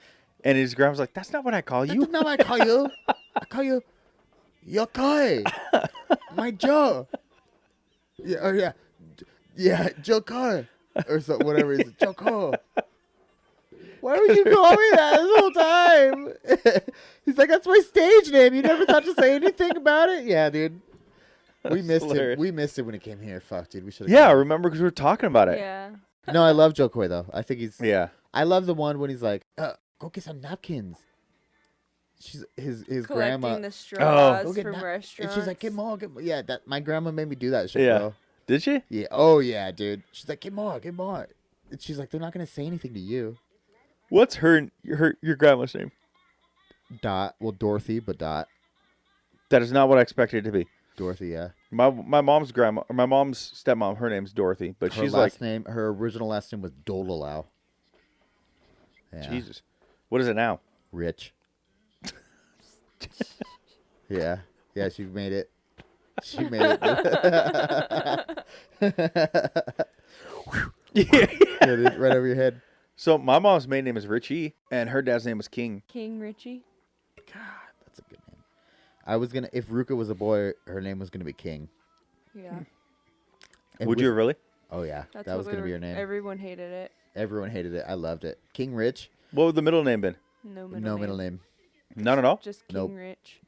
and his grandma's like, "That's not what I call you." That's not what I call you. I call you Yo Coy. My Joe. Yeah, or yeah, Joe Coy. Or so, whatever it is. Joe Coy. Why would you call me that this whole time? He's like, that's my stage name. You never thought to say anything about it? Yeah, dude. We missed hilarious. it. We missed it when it came here. Fuck, dude. We should have. Yeah, I remember because we were talking about it. Yeah. No, I love Joe Coy, though. I think he's. Yeah. I love the one when he's like, go get some napkins. She's his Collecting grandma. the straws Go get from and restaurants. she's like, get more. Yeah, that my grandma made me do that shit, Yeah. bro. Did she? Yeah. Oh, yeah, dude. She's like, get more. And she's like, they're not going to say anything to you. What's your grandma's name? Dot. Well, Dorothy, but Dot. That is not what I expected it to be. Dorothy, yeah. My mom's grandma, or my mom's stepmom, her name's Dorothy, but Her she's last like, name, her original last name was Dolalau. Yeah. Jesus. What is it now? Rich. Yeah. Yeah, she made it. She made it. Yeah. Right over your head. So my mom's maiden name is Richie, and her dad's name was King. King Richie. God, that's a good name. I was gonna, if Ruka was a boy, her name was gonna be King. Yeah. And Would you really? Oh yeah, That's that what was gonna be her name. Everyone hated it. Everyone hated it. I loved it. King Rich. What would the middle name been? No middle No name. middle name. None at all? Just King Nope. Rich.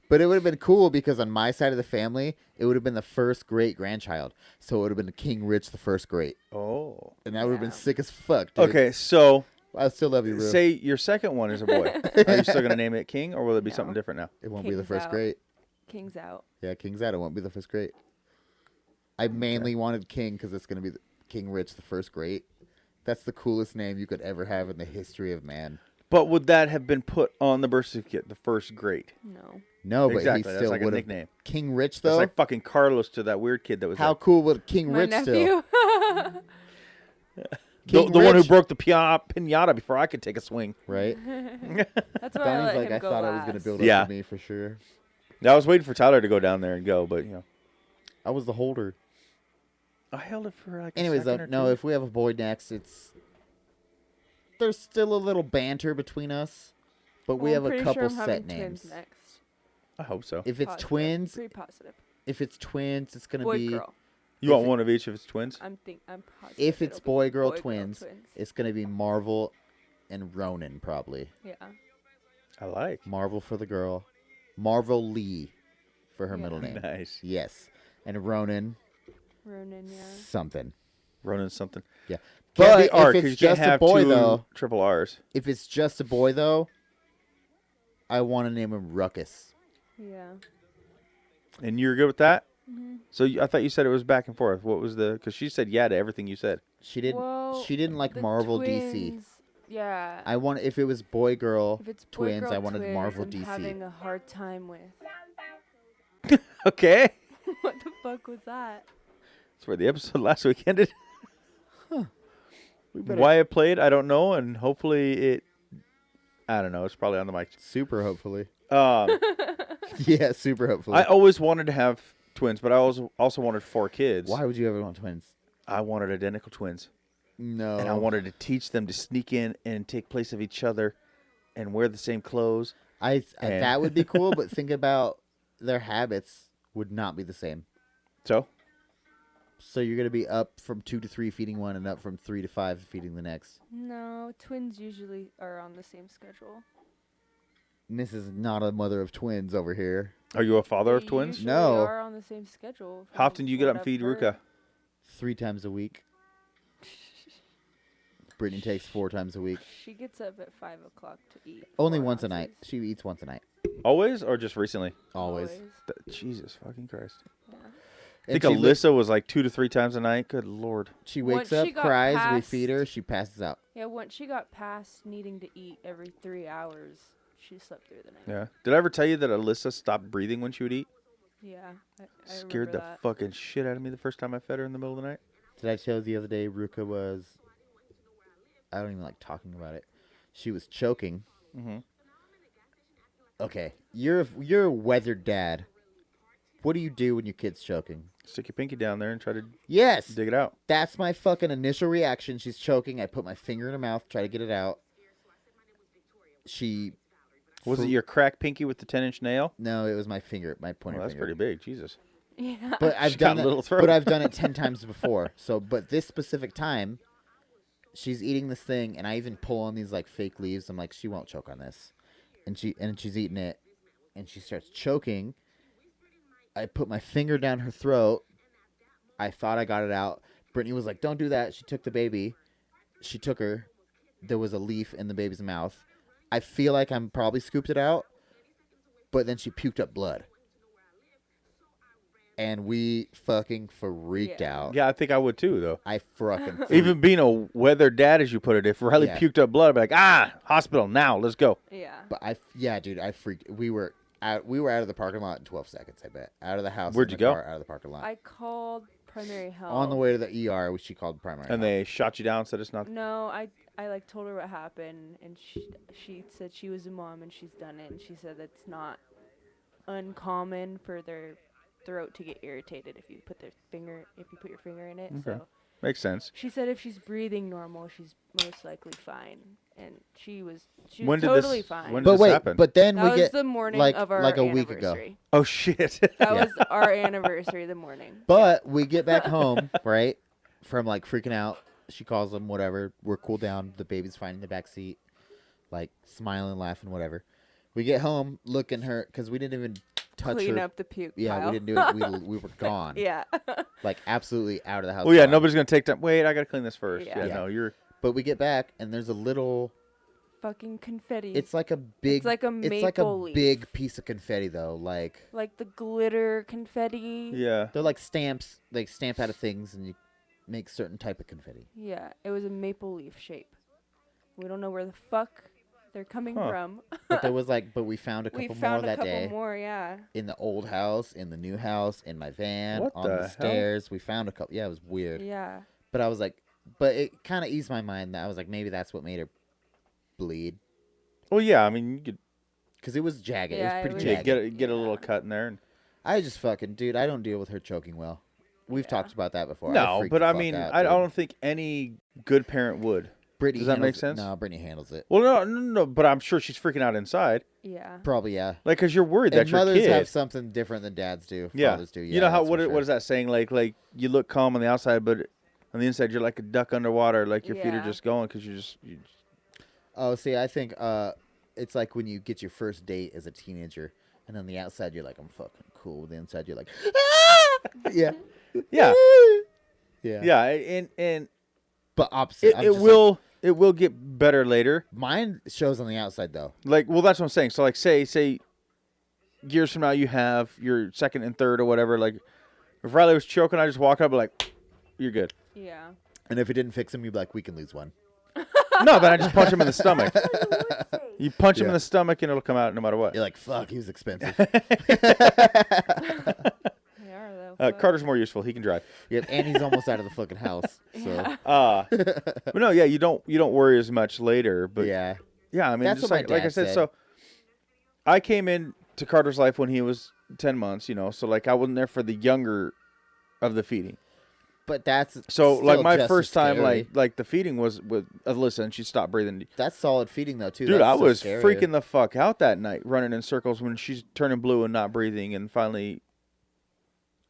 But it would have been cool because on my side of the family, it would have been the first great grandchild. So it would have been King Rich, the first great, Oh. and that would have been Yeah. sick as fuck. Dude. Okay, so I still love you, bro. say your second one is a boy. Are you still going to name it King, or will it be something No. different now? It won't be the King's first out. great. King's out. Yeah, King's out. It won't be the first great. I mainly wanted King because it's going to be King Rich, the first great. That's the coolest name you could ever have in the history of man. But would that have been put on the birth certificate, the first grade? No. No, but Exactly, he that's still like a would have. nickname. King Rich, That's though? like fucking Carlos to that weird kid that was How there. cool would King My Rich still? nephew. King The one who Rich? broke the pinata before I could take a swing. Right? That's why I Donnie's let like, him I go thought I was last. going to build Yeah. up to me for sure. I was waiting for Tyler to go down there and go, but, you know. I was the holder. I held it for like Anyways, a second or no, two. if we have a boy next, there's still a little banter between us, but we Well, have I'm a pretty couple sure I'm set having names. twins next. I hope so. If it's Positive. twins, Pretty positive. it's gonna Boy, be. girl. You if want it- one of each if it's twins? I'm positive. If it's it'll be boy, girl, twins, twins. it's gonna be Marvel and Ronan probably. Yeah. I like. Marvel for the girl, Marvel Lee for her Yeah. middle name. Nice. Yes, and Ronan Ronan, yeah. something. Running something. Yeah, Can't but be R, if 'cause it's you can't just a have boy two though, triple R's. if it's just a boy though, I want to name him Ruckus. Yeah. And you're good with that? Mm-hmm. So I thought you said it was back and forth. What was the? Because she said yeah to everything you said. She didn't. Well, she didn't like the Marvel DC. twins, Yeah. I want if it was boy girl if it's boy, twins, girl, I wanted twins, Marvel I'm DC. having a hard time with. Okay. What the fuck was that? That's where the episode last week ended. We better- Why it played, I don't know, and hopefully it. I don't know. It's probably on the mic. Super hopefully. Um, Yeah, super hopefully. I always wanted to have twins, but I also wanted 4 kids. Why would you ever want twins? I wanted identical twins, No. and I wanted to teach them to sneak in and take place of each other, and wear the same clothes. And And- that would be cool, but think about their habits would not be the same. So So you're gonna be up from 2 to 3 feeding one, and up from 3 to 5 feeding the next. No, twins usually are on the same schedule. And this is not a mother of twins over here. are you a father of They twins? usually No. are on the same schedule. How from often do you get up and what feed I've heard. Ruka? 3 times a week. Brittany takes 4 times a week. She gets up at 5 o'clock to eat. Only 4 once a night. ounces. She eats once a night. Always or just recently? Always. Jesus fucking Christ. Yeah. I think And Alyssa was like 2 to 3 times a night. Good Lord. she Once wakes up, she got cries, we past- feed her, she passes out. Yeah, once she got past needing to eat every 3 hours, she slept through the night. Yeah. Did I ever tell you that Alyssa stopped breathing when she would eat? Yeah, I Scared remember the that. fucking shit out of me the first time I fed her in the middle of the night. Did I tell you the other day Ruka was... I don't even like talking about it. She was choking. Mm-hmm. Okay, you're a weathered dad. What do you do when your kid's choking? Stick your pinky down there and try to Yes. dig it out. That's my fucking initial reaction. She's choking. I put my finger in her mouth, try to get it out. Was it your cracked pinky with the 10-inch nail? No, it was my finger, my pointer Well, that's finger. pretty big. Jesus. Yeah. But I've She's got done a little it. throat. But I've done it 10 times before. So, but this specific time, she's eating this thing, and I even pull on these like fake leaves. I'm like, she won't choke on this, and she's eating it, and she starts choking. I put my finger down her throat. I thought I got it out. Brittany was like, "Don't do that." She took the baby. She took her. There was a leaf in the baby's mouth. I feel like I'm probably scooped it out, but then she puked up blood. And we fucking freaked out. Yeah, I think I would too, though. I fucking Even being a weathered dad, as you put it, if Riley Yeah. puked up blood, I'd be like, hospital now, let's go. Yeah. But dude, I freaked. We were out of the parking lot in 12 seconds. I bet out of the house. Where'd in you the go? car, out of the parking lot. I called primary health. On the way to the ER, she called primary. And health. they shot you down, said it's not. No, I like told her what happened, and she said she was a mom and she's done it, and she said it's not uncommon for their throat to get irritated if you put your finger in it. Okay. So Makes sense. she said if she's breathing normal, she's most likely fine, and she was When did totally this- fine. when But this wait, happened? but then that we was get the morning like of our a week ago. anniversary. Oh, shit. That Yeah. was our anniversary, the morning. But we get back home, right? From like freaking out. She calls them, whatever. We're cool down. The baby's fine in the back seat, like smiling, laughing, whatever. We get home, look in her, because we didn't even touch Clean her. up the puke Yeah, pile. we didn't do it. We were gone. Yeah. Like absolutely out of the house. Well, yeah, gone. nobody's going to take time. Wait, I got to clean this first. Yeah. Yeah, Yeah. no, you're. But we get back, and there's a little. Fucking confetti. It's like a big. like a It's like a maple leaf. big piece of confetti, though. Like like the glitter confetti. Yeah. they're like stamps. They stamp out of things, and you make certain type of confetti. Yeah, it was a maple leaf shape. We don't know where the fuck they're coming Huh. from. But there was like, but we found a We couple more found a that couple day. more, yeah. In the old house, in the new house, in my van, What on the the hell? stairs. We found a couple. Yeah, it was weird. Yeah. But I was like, but it kind of eased my mind that I was like, maybe that's what made her bleed. Well, yeah, I mean, you could Because it was jagged. Yeah, it it was was- pretty yeah, jagged. get a little Yeah. cut in there. And, I just fucking, dude, I don't deal with her choking well. We've Yeah. talked about that before. no, freaked but the I fuck mean, out, I dude. don't think any good parent would. Brittany does that make handles it. sense? No, Brittany handles it. Well, no, but I'm sure she's freaking out inside. Yeah. Probably, yeah. Like, because you're worried And that's your mothers kid. have something different than dads do. Yeah. Fathers do. Yeah, You know how that's for what is that saying? Like you look calm on the outside, but on the inside you're like a duck underwater. Like your feet are Yeah. just going because you Oh, see, I think it's like when you get your first date as a teenager, and on the outside you're like, I'm fucking cool. The inside you're like, ah! Yeah. yeah, Yeah. yeah, and But opposite. I'm it just will get better later. Like, mine shows on the outside though. Like, well, that's what I'm saying. So, like, say years from now you have your second and third or whatever. Like, if Riley was choking, I just walk up and like, you're good. Yeah. And if it didn't fix him, you'd be like, we can lose one. No, then I just punch him in the stomach. You punch him in Yeah. the stomach and it'll come out no matter what. You're like, fuck, he was expensive. They are, though. fuck. Carter's more useful. He can drive. Yep, and he's almost out of the fucking house. So Yeah. But no, yeah, you don't worry as much later. But yeah. I mean, That's just what my like I dad said, said. so I came in to Carter's life when he was 10 months, so like I wasn't there for the younger of the feeding. But that's So like still my just first as time, scary. like the feeding was with Alyssa, and she stopped breathing. That's solid feeding though too. Dude, That's I so was scarier. freaking the fuck out that night, running in circles when she's turning blue and not breathing, and finally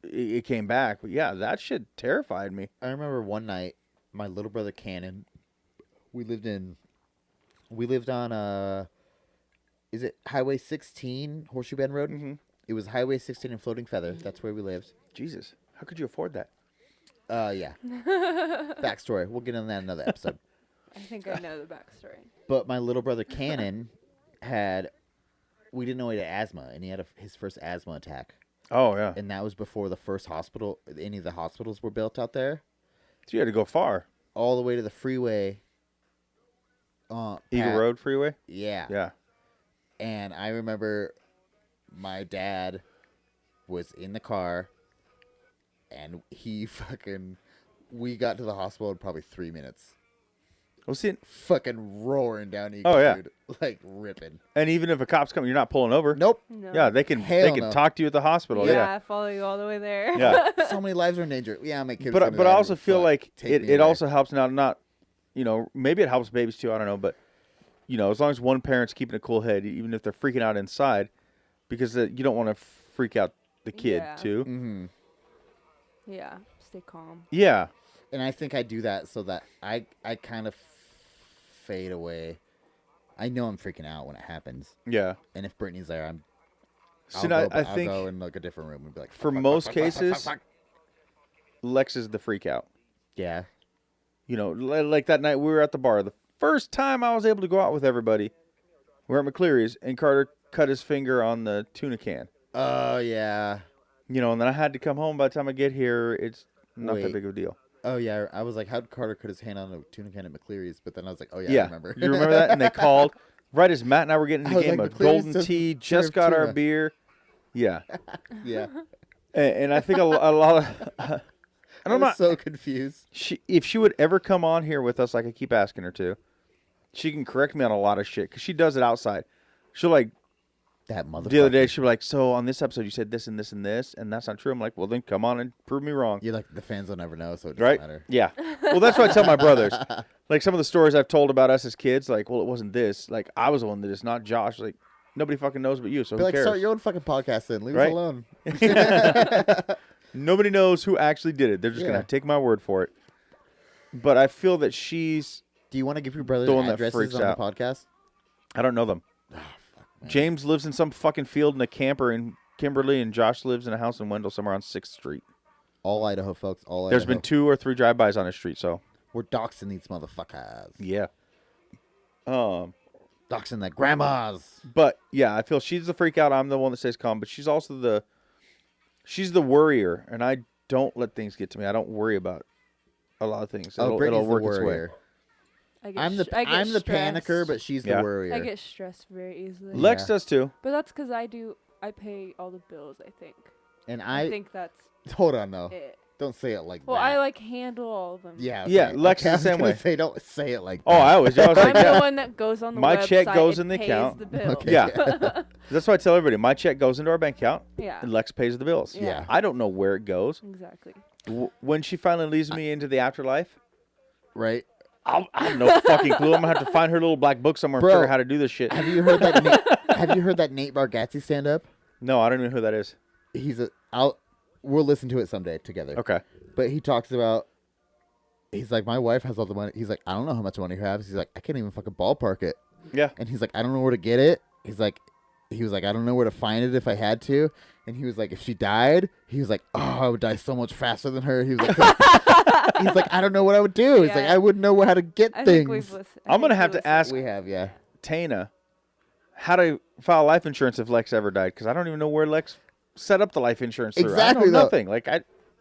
it came back. But yeah, that shit terrified me. I remember one night, my little brother Cannon. We lived on is it Highway 16, Horseshoe Bend Road? Mm-hmm. It was Highway 16 and Floating Feather. That's where we lived. Jesus, how could you afford that? Yeah. Backstory. We'll get into that in another episode. I think I know the backstory. But my little brother Cannon we didn't know he had asthma, and he had his first asthma attack. Oh yeah, And that was before the first hospital, any of the hospitals were built out there. so you had to go far. All the way to the freeway. Eagle Road Freeway. Yeah. Yeah. And I remember my dad was in the car, and we got to the hospital in probably 3 minutes. Well, see, fucking roaring down Eagle, Oh, yeah. dude. Like ripping. and even if a cop's coming, you're not pulling over. Nope. No. Yeah, they can Hell they can no. talk to you at the hospital. Yeah, follow you all the way there. Yeah. So many lives are in danger. Yeah, my kids. But I also feel like it away. also helps now. Not, maybe it helps babies too. I don't know, but as long as one parent's keeping a cool head, even if they're freaking out inside, because you don't want to freak out the kid Yeah. too. Mm-hmm. Yeah, stay calm. Yeah. And I think I do that so that I kind of fade away. I know I'm freaking out when it happens, Yeah. and if Brittany's there, See, now, I I'll think go in like a different room and be like, for fuck, most fuck, fuck, fuck, fuck, cases, fuck. Lex is the freak out. Yeah. Like that night we were at the bar. The first time I was able to go out with everybody, we're at McCleary's, and Carter cut his finger on the tuna can. Oh yeah. And then I had to come home. By the time I get here, it's not that Wait. big of a deal. Oh yeah. I was like, how'd Carter cut his hand on a tuna can at McCleary's? But then I was like, oh yeah, I Yeah. remember. You remember that? And they called right as Matt and I were getting in I the was game like, of McCleary's Golden doesn't Tea, just serve got our tuna. beer. Yeah. Yeah. And I think a lot of... I I'm was not... so confused. If she would ever come on here with us, like I keep asking her to, she can correct me on a lot of shit, because she does it outside. She'll That motherfucker. the other day, she'll be like, so on this episode you said this and this and this, and that's not true. I'm like, well, then come on and prove me wrong. You're like, the fans will never know, so it doesn't Right? matter. Yeah. Well, that's what I tell my brothers. Like, some of the stories I've told about us as kids, like, well, it wasn't this. Like, I was the one that is not Josh. Like, nobody fucking knows but you, so Be who like, cares? start your own fucking podcast then. Leave Right? us alone. Nobody knows who actually did it. They're just Yeah. going to take my word for it. But I feel that she's... Do you want to give your brother The one that addresses freaks on out. the podcast? I don't know them. James lives in some fucking field in a camper in Kimberly, and Josh lives in a house in Wendell somewhere on 6th Street. All Idaho, folks. All There's Idaho. been 2 or 3 drive-bys on his street, so... We're doxing these motherfuckers. Yeah. Doxing the grandmas. But yeah, I feel she's the freak out. I'm the one that stays calm. But she's also she's the worrier, and I don't let things get to me. I don't worry about a lot of things. Oh, It'll Brittany's work the its way. worrier. I get I'm the panicker, stressed. but she's Yeah. the worrier. I get stressed very easily. Lex Yeah. does too. But that's because I pay all the bills, I think. And I I think that's hold on though. it. Don't say it like Well, that. I handle all of them. Yeah. Yeah, okay. Lex is Okay, I the was same gonna way. Say, don't say it like Oh, that. I was like, I'm yeah. the one that goes on the My website check goes and in the pays account. the bill. Okay. Yeah. That's why I tell everybody, my check goes into our bank account, Yeah. and Lex pays the bills. Yeah. I don't know where it goes. Exactly. When she finally leaves me into the afterlife, Right. I have no fucking clue. I'm gonna have to find her little black book somewhere and Bro, figure out how to do this shit. Have you heard that? Have you heard that Nate Bargatze stand up? No, I don't even know who that is. We'll listen to it someday together. Okay. But he talks about. He's like, my wife has all the money. He's like, I don't know how much money he has. He's like, I can't even fucking ballpark it. Yeah. And he's like, I don't know where to get it. He was like, I don't know where to find it if I had to. And he was like, if she died, he was like, oh, I would die so much faster than her. He was like, he's like, I don't know what I would do. He's like, Yeah. I wouldn't know how to get I think things. we've listened. I'm gonna have to ask We have, yeah. Tana how to file life insurance if Lex ever died, because I don't even know where Lex set up the life insurance through. Exactly, I know though. nothing. Like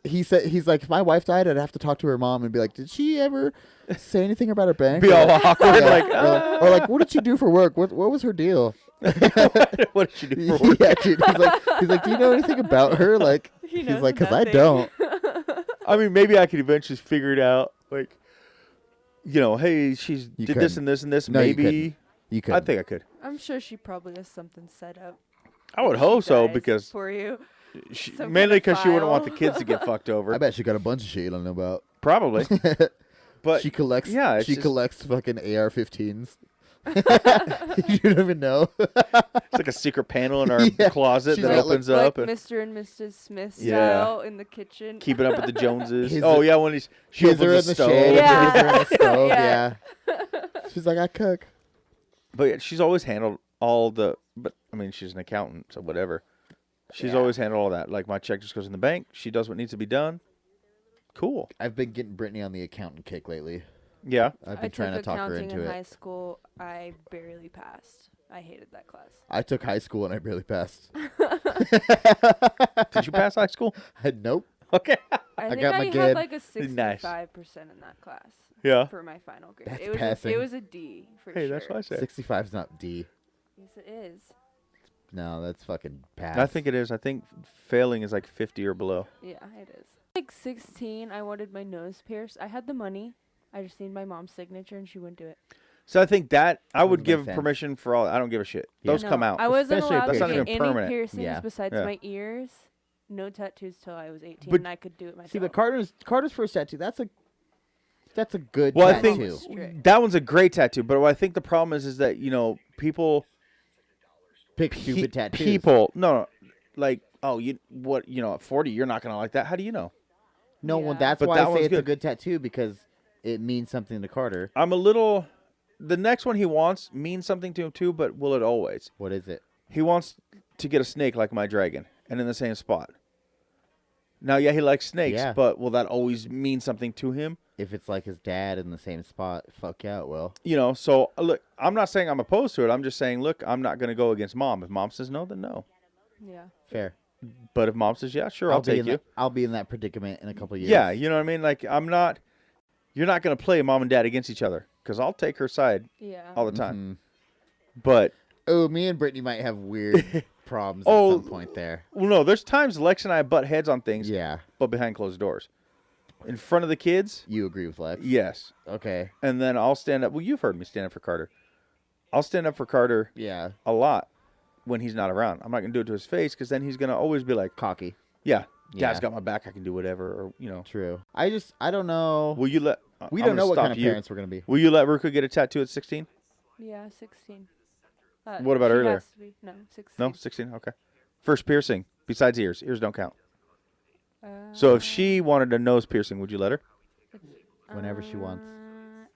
He said, he's like, if my wife died, I'd have to talk to her mom and be like, did she ever say anything about her bank? be Or all like- awkward. Yeah, Like, or like, what did she do for work? What was her deal? what did she do for work? Yeah, dude. He's like, do you know anything about her? Like, He he's knows like, because I nothing. don't. I mean, maybe I could eventually figure it out. Like, hey, she's You did this couldn't. and this and this. No, you Maybe You could. I think I could. I'm sure she probably has something set up. I would when she hope so, dies because for you. some mainly kind of because she wouldn't want the file. kids to get fucked I over. bet she got a bunch of shit you don't know about. Probably, but she collects. yeah, it's she just- collects fucking AR-15s. You don't even know. it's like a secret panel in our Yeah. closet She's that got, opens like up and Mr. and Mrs. Smith Yeah. style in the kitchen. keeping up with the Joneses. His- Oh yeah, when she Kids are in opens the the stove. shade. Yeah. Kids are in the stove. Yeah. Yeah. She's like, I cook. But yeah, she's always handled all the. But I mean, she's an accountant, so whatever. She's Yeah. always handled all that. Like my check just goes in the bank. She does what needs to be done. Cool. I've been getting Brittany on the accountant kick lately. Yeah. I've I been trying to took talk her accounting into in it. high school. I barely passed. I hated that class. I took high school and I barely passed. Did you pass high school? Nope. Okay. I think got my I good. had like a Nice. 65% in that class Yeah. for my final grade. That's it was passing. it was a D for Hey, sure. that's what I said. 65 is not D. Yes, it is. No, that's fucking pass. I think it is. I think failing is like 50 or below. Yeah, it is. Like 16, I wanted my nose pierced. I had the money. I just need my mom's signature, and she wouldn't do it. So I think that I would Doesn't make give sense. permission for all. I don't give a shit. Yeah. Those come No, out. I wasn't Especially allowed That's to not get even any permanent. piercings Yeah. besides Yeah. my ears. No tattoos till I was 18, But- and I could do it myself. See, but Carter's first tattoo. That's a good Well, I tattoo. think Strict. that one's a great tattoo, but what I think the problem is that people Pick stupid tattoos. people no, like at 40 you're not gonna like that. How do you know? No, well, Yeah. that's But why that I say one's it's a good. good tattoo because it means something to Carter. I'm a little. The next one he wants means something to him too, but will it always? What is it? He wants to get a snake like my dragon and in the same spot. Now, yeah, he likes snakes, Yeah. but will that always mean something to him? If it's like his dad in the same spot, fuck yeah, it will. So look, I'm not saying I'm opposed to it. I'm just saying, look, I'm not going to go against mom. If mom says no, then no. Yeah. Fair. But if mom says yeah, sure, I'll be take in you. I'll be in that predicament in a couple years. Yeah, you know what I mean? Like, I'm not. You're not going to play mom and dad against each other because I'll take her side Yeah. all the time. Mhm. But Oh, me and Brittany might have weird problems Oh. at some point there. well, no, there's times Lex and I butt heads on things, Yeah, but behind closed doors. In front of the kids, you agree with Lex? yes. Okay. And then I'll stand up. Well, you've heard me stand up for Carter. I'll stand up for Carter Yeah. a lot when he's not around. I'm not going to do it to his face because then he's going to always be like, Cocky. yeah, Yeah. Dad's got my back. I can do whatever. Or, True. I don't know. will you let. We I'm don't know gonna what stop kind of you. parents we're gonna be. Will you let Ruka get a tattoo at 16? Yeah, 16. What about she earlier? has to be- No, 16. No, 16. Okay. First piercing besides ears. Ears don't count. So if she wanted a nose piercing, would you let her? Whenever she wants.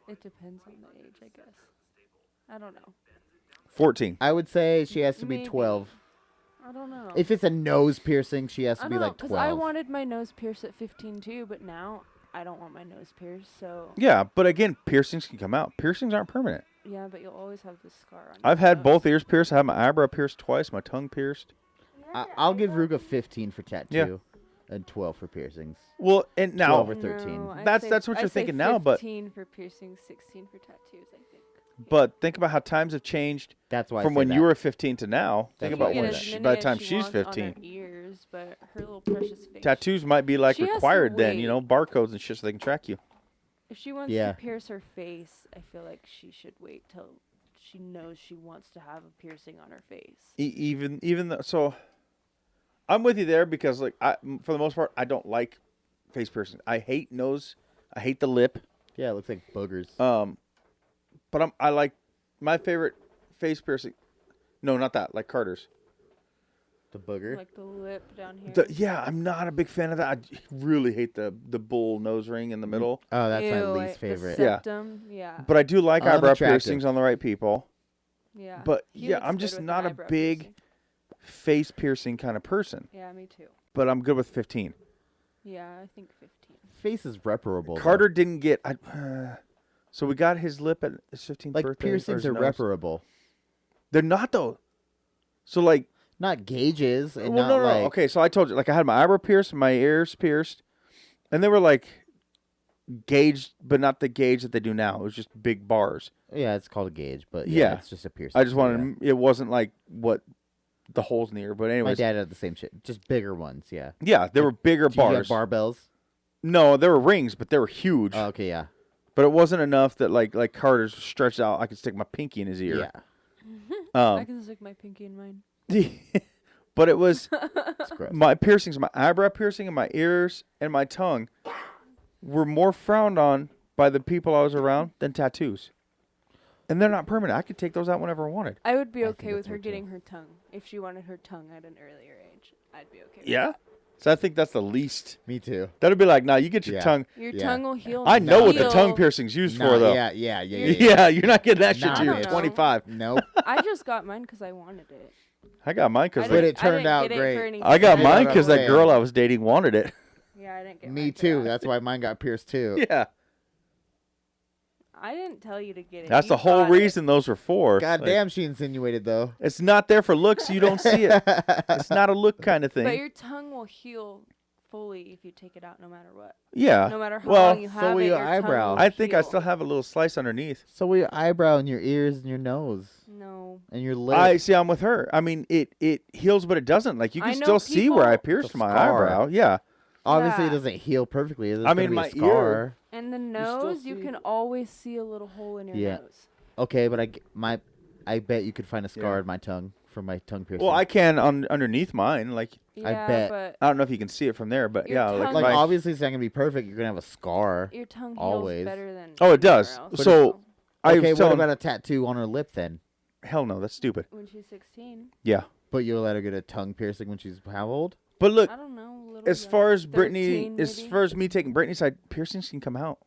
It depends on the age, I guess. I don't know. 14. I would say she has to be Maybe. 12. I don't know. If it's a nose piercing, she has I to don't be know, like 'cause 12. I wanted my nose pierced at 15 too, but now I don't want my nose pierced. So Yeah, but again, piercings can come out. Piercings aren't permanent. yeah, but you'll always have this scar on. I've your had nose. both ears pierced. I had my eyebrow pierced twice, my tongue pierced. I'll give Ruga 15 for tattoo Yeah. and 12 for piercings. Well, and now 12 or 13. No, I'd That's- say- that's what I'd you're say thinking now, but- 15 for piercings, 16 for tattoos. I think. but think about how times have changed That's why I from say when that. you were 15 to now. Think That's about why I when say Get that. as by many the as time she she's wants on her 15. ears, but her little precious face. Tattoos might be like She has to required then, wait. barcodes and shit so they can track you. If she wants Yeah. to pierce her face, I feel like she should wait till she knows she wants to have a piercing on her face. Even though, so I'm with you there because like for the most part I don't like face piercing. I hate nose. I hate the lip. Yeah, it looks like boogers. But I like my favorite face piercing. No, not that. Like Carter's. the booger. Like the lip down here. Yeah, I'm not a big fan of that. I really hate the bull nose ring in the middle. Oh, that's my Ew, least favorite. The Yeah. septum, yeah. But I do like eyebrow Unattractive. piercings on the right people. Yeah. But He yeah, looks I'm good just with an not a eyebrow big piercing. face piercing kind of person. Yeah, me too. But I'm good with 15. Yeah, I think 15. Face is reparable. though. Carter didn't get. So we got his lip at his 15th like birthday. or piercings his are nose. reparable. They're not though. So like, Not gauges and well, not no. like Okay, so I told you, like, I had my eyebrow pierced, my ears pierced, and they were like gauged, but not the gauge that they do now. It was just big bars. yeah, it's called a gauge, but Yeah. it's just a piercing. I just so wanted. It wasn't like what the holes in the ear, but yeah. My anyways, dad had the same shit, just bigger ones. Yeah. yeah, they were bigger Do you bars. have barbells? No, they were rings, but they were huge. Oh, okay, yeah. But it wasn't enough that like Carter's stretched out. I could stick my pinky in his ear. Yeah. I can stick my pinky in mine. But it was It's gross. my piercings, my eyebrow piercing, and my ears and my tongue were more frowned on by the people I was around than tattoos. And they're not permanent. I could take those out whenever I wanted. I would be I think okay with that's her weird, too. getting her tongue. If she wanted her tongue at an earlier age, I'd be okay with Yeah. that. So I think that's the least. Me too. That'd be like, nah, you get your Yeah. tongue. Your Yeah. tongue will heal. I know what the heal. tongue piercing's used Nah, for, though. Yeah. Yeah, you're not getting that shit Nah, till you're bitch. 25. Nope. I just got mine because I wanted it. I got mine because I But didn't- it turned I didn't out get it great. for any I got Yeah, mine that's because what I'm that girl saying. I was dating wanted it. Yeah, I didn't get Me mine for too. that. That's why mine got pierced too. Yeah. I didn't tell you to get it. That's You the whole got it. reason those were for. God Like, damn, she insinuated though. it's not there for looks. You don't see it. It's not a look kind of But thing. your tongue will heal fully if you take it out, no matter what. Yeah. No matter how well, long you so have will it, your your eyebrow. tongue will I think I heal. still have a little slice underneath. So will your eyebrow and your ears and your nose No. and your lip. I see. I'm with her. I mean, it heals, but it doesn't. Like you I can know still see where I people- pierced It's a my scar. eyebrow. Yeah. Obviously, Yeah. it doesn't heal perfectly. There's I gonna mean, be a my ear- scar. And the still nose, you see- can always see a little hole in your Yeah. nose. Okay, but I bet you could find a scar Yeah. in my tongue from my tongue piercing. Well, I can underneath mine. Like Yeah, bet. but I don't know if you can see it from there, but Your yeah, tongue- like like my, obviously it's not gonna be perfect. You're gonna have a scar. your tongue heals always. better than Oh, it does. anywhere else. But So- I Okay, was what telling- about a tattoo on her lip then? hell no, that's stupid. when she's 16, Yeah, But you'll let her get a tongue piercing when she's how old? but look, I don't know. A little as young. far as 13 Brittany, as maybe? far as me taking Brittany's side, piercings can come out.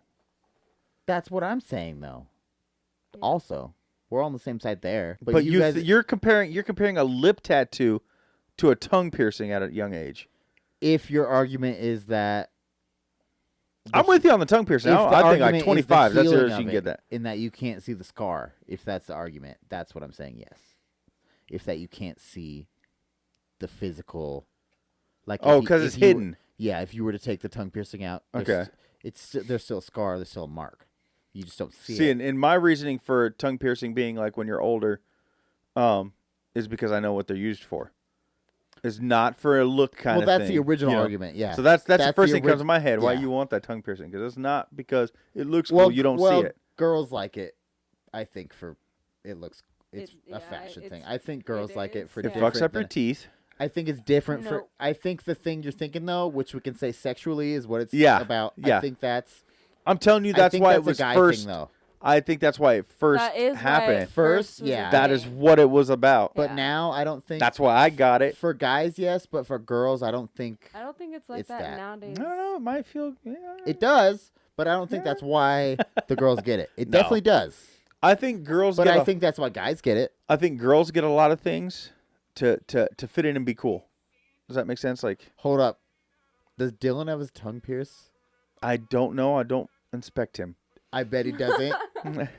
That's what I'm saying though. Yeah. Also, we're on the same side there. But you guys, you're comparing a lip tattoo to a tongue piercing at a young age. if your argument is that I'm with you on the tongue piercing. if the I think argument like is the 25. That's healing where you of can it, get that. in that you can't see the scar. If that's the argument, that's what I'm saying. Yes, if that you can't see the physical, like Oh, if you- because if it's you were- hidden. Yeah, if you were to take the tongue piercing out, Okay. there's still a scar, there's still a mark. You just don't see See, it. in my reasoning for tongue piercing being like when you're older, is because I know what they're used for. It's not for a look kind Well, of that's thing. the original you know? argument. Yeah. So that's the first the thing that comes to my head. Why yeah. you want that tongue piercing? Because it's not because it looks cool. You don't see it. Girls like it. I think for it looks. It's Yeah, a fashion thing. it's- I think girls like it is, for It yeah. different. fucks up your than- teeth. I think it's different for. No. I think the thing you're thinking though, which we can say sexually, is what it's Yeah, about. yeah. I think that's. I'm telling you, I that's think why that's it was a guy first. thing, though. I think that's why it first That is why happened. it First, was a yeah. That is thing. what it was about. But Yeah. now I don't think. That's why I got it. For guys, yes, but for girls, I don't think I don't think it's like It's that, that. nowadays. I don't know. It might feel. Yeah. it does. But I don't think that's why the girls get it. It No. definitely does. I think girls But get. I think that's why guys get it. I think girls get a lot of things to fit in and be cool. Does that make sense? Like, Hold up. Does Dylan have his tongue pierced? I don't know. I don't inspect him. I bet he doesn't.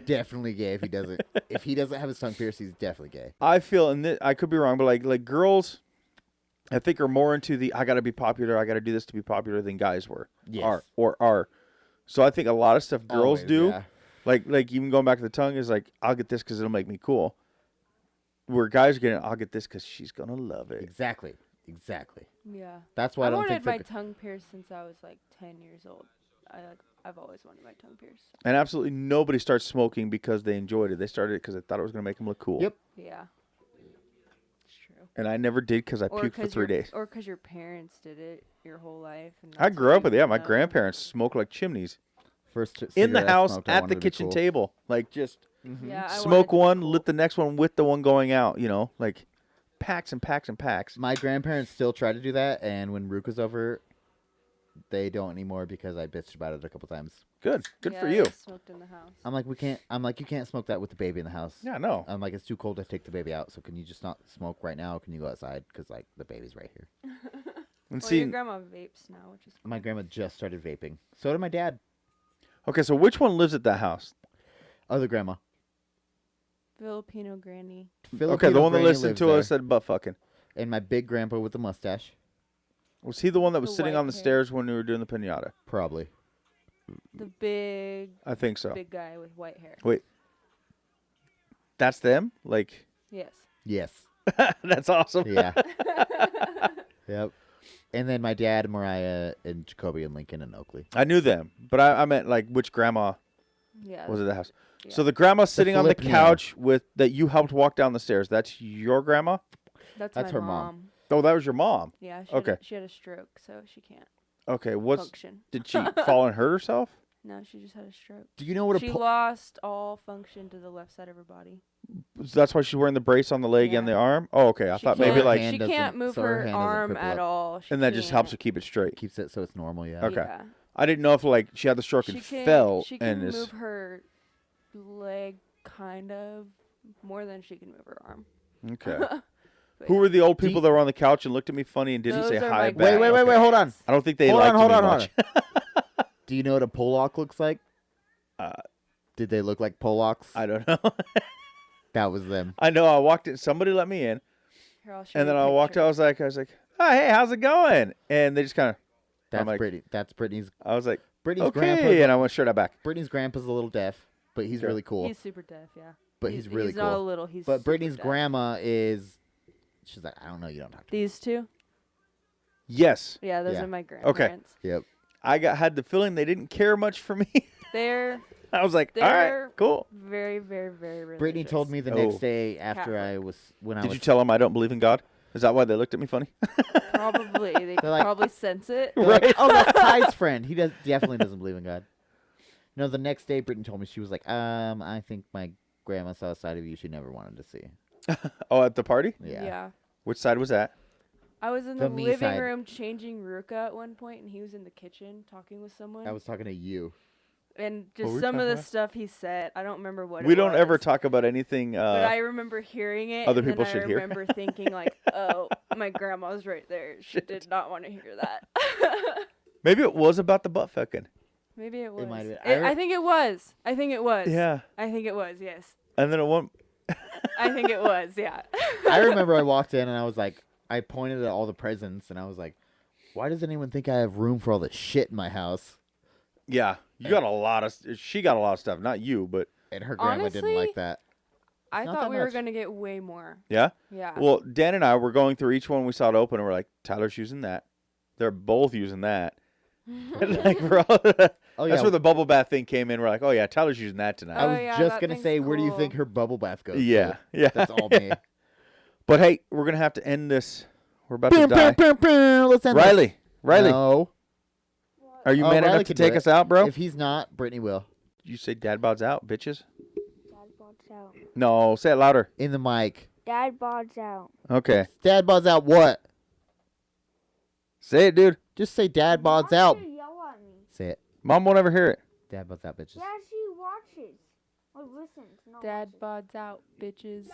Definitely gay if he doesn't. If he doesn't have his tongue pierced, he's definitely gay. I feel, and I could be wrong, but like girls, I think are more into the I got to be popular, I got to do this to be popular than guys were. Yes. Are. So I think a lot of stuff girls Always, do, yeah. like even going back to the tongue, is like I'll get this because it'll make me cool. Where guys are getting, I'll get this because she's gonna love it. Exactly. Exactly. Yeah. That's why I I don't wanted think. my For, tongue pierced since I was like 10 years old. I've always wanted my tongue pierced. And absolutely nobody starts smoking because they enjoyed it. They started it because they thought it was gonna make them look cool. Yep. Yeah. It's true. And I never did because I puked for 3 days. Or because your parents did it your whole life. And I that's grew what up with you it. Yeah, my know. grandparents smoked like chimneys first in the cigarette I house smoked, I at wanted the to be kitchen cool. table, like just. Yeah, I wanted Smoke to be one, cool. lit the next one with the one going out, like packs and packs and packs. My grandparents still try to do that, and when Rook was over, they don't anymore because I bitched about it a couple times. Good for Yeah, you. I smoked in the house. I'm like, you can't smoke that with the baby in the house. Yeah, no. I'm like, it's too cold to take the baby out. So can you just not smoke right now? Or can you go outside? Because like the baby's right here. And Well, see, your grandma vapes now, which is cool. My grandma just started vaping. So did my dad. okay, so which one lives at that house? Other grandma. Filipino granny. Okay, the Filipino one that granny listened lives to there. us said butt fucking. And my big grandpa with the mustache. Was he the one that was The sitting white on the hair. stairs when we were doing the pinata? Probably. The big, I think so. big guy with white hair. Wait, that's them? Like, Yes. Yes. that's awesome. Yeah. Yep. And then my dad, Mariah, and Jacoby, and Lincoln, and Oakley. I knew them, but I meant like which grandma Yeah. was at the house. Yeah. So the grandma sitting on the Filipino. couch with that you helped walk down the stairs. That's your grandma? That's That's my her mom. Oh, that was your mom. Yeah. She Okay. she had a stroke, so she can't Okay, what's function. did she fall and hurt herself? No, she just had a stroke. Do you know what a She po- lost all function to the left side of her body. That's why she's wearing the brace on the leg and Yeah. the arm. Oh, okay. I She thought maybe can't- like, hand she doesn't- can't move so her her hand doesn't arm cripple at up. all. She and that just helps her can't. keep it straight. keeps it so it's normal? Yeah. Okay. Yeah. I didn't know if like she had the stroke and She can, fell she and can is move her leg kind of more than she can move her arm. okay. But Who yeah. were the old people that were on the couch and looked at me funny and didn't Those say are hi my back? Wait, Okay. hold on. I don't think they Hold liked on, hold me on, much. Do you know what a Pollock looks like? Did they look like Pollocks? I don't know. That was them. I know. I walked in. Somebody let me in, Here, I'll show and you then a I walked. picture. I was like, oh hey, how's it going? And they just kind of. That's like- Brittany. That's Brittany's. I was like, Brittany's grandpa's. okay, and I went straight out back. Brittany's grandpa's a little deaf, but he's Okay. really cool. He's super deaf, yeah. But he's really not a cool. little. He's But super Brittany's deaf. grandma is. She's like, I don't know. You don't talk to me. These two. Yes. Yeah, those Yeah. are my grandparents. Yep. I had the feeling they didn't care much for me. They're I was like, all right, They're- cool. very, very, very religious. Brittany told me the Oh. next day after I Catholic. was when I Did was. you tell them I don't believe in God? Is that why they looked at me funny? Probably. They They're like- probably sense it. They're like, oh, that's Ty's friend. He definitely doesn't believe in God. No, the next day Brittany told me she was like, I think my grandma saw a side of you she never wanted to see. Oh, at the party? Yeah. Which side was that? I was in The the me living side. room changing Ruka at one point, and he was in the kitchen talking with someone. I was talking to you. and What were just we some of talking the about? stuff he said, I don't remember what We it don't ever was, talk about anything. but I remember hearing it. other and then people should I hear. remember thinking like, "Oh, my grandma's right there. She Shit. did not want to hear that." Maybe it was about the butt fucking. Maybe it was. might have been. I think it was. I think it was. Yeah. I think it was. Yes. And then it went. I think it was. Yeah. I remember I walked in and I was like, I pointed at all the presents and I was like, why does anyone think I have room for all this shit in my house? Yeah. You got a lot of. She got a lot of stuff. Not you, but And her grandma didn't like Honestly, that. I Not thought that we were much. gonna get way more. yeah. Yeah. Well, Dan and I were going through each one we saw it open, and we're like, Tyler's using that. They're both using that. And like we're all, Oh, that's yeah. where the bubble bath thing came in. We're like, oh yeah, Tyler's using that tonight. I Oh, was yeah, just that going to thing's say, where do you cool. think her bubble bath goes? yeah, to? yeah. That's all me. But hey, we're gonna have to end this. We're about to die. Let's end Riley, Riley, No. are you Oh, man Riley enough to can do take it. us out, bro? If he's not, Brittany will. You say dad bods out, bitches. Dad bods out. No, say it louder. In the mic. Dad bods out. Okay, Dad bods out what? say it, dude. Just say dad bods Why out. do you yell at me? Say it. Mom won't ever hear it. Dad bods out, bitches. Yeah, she watches. Or listens. Not Dad watches. bods out, bitches.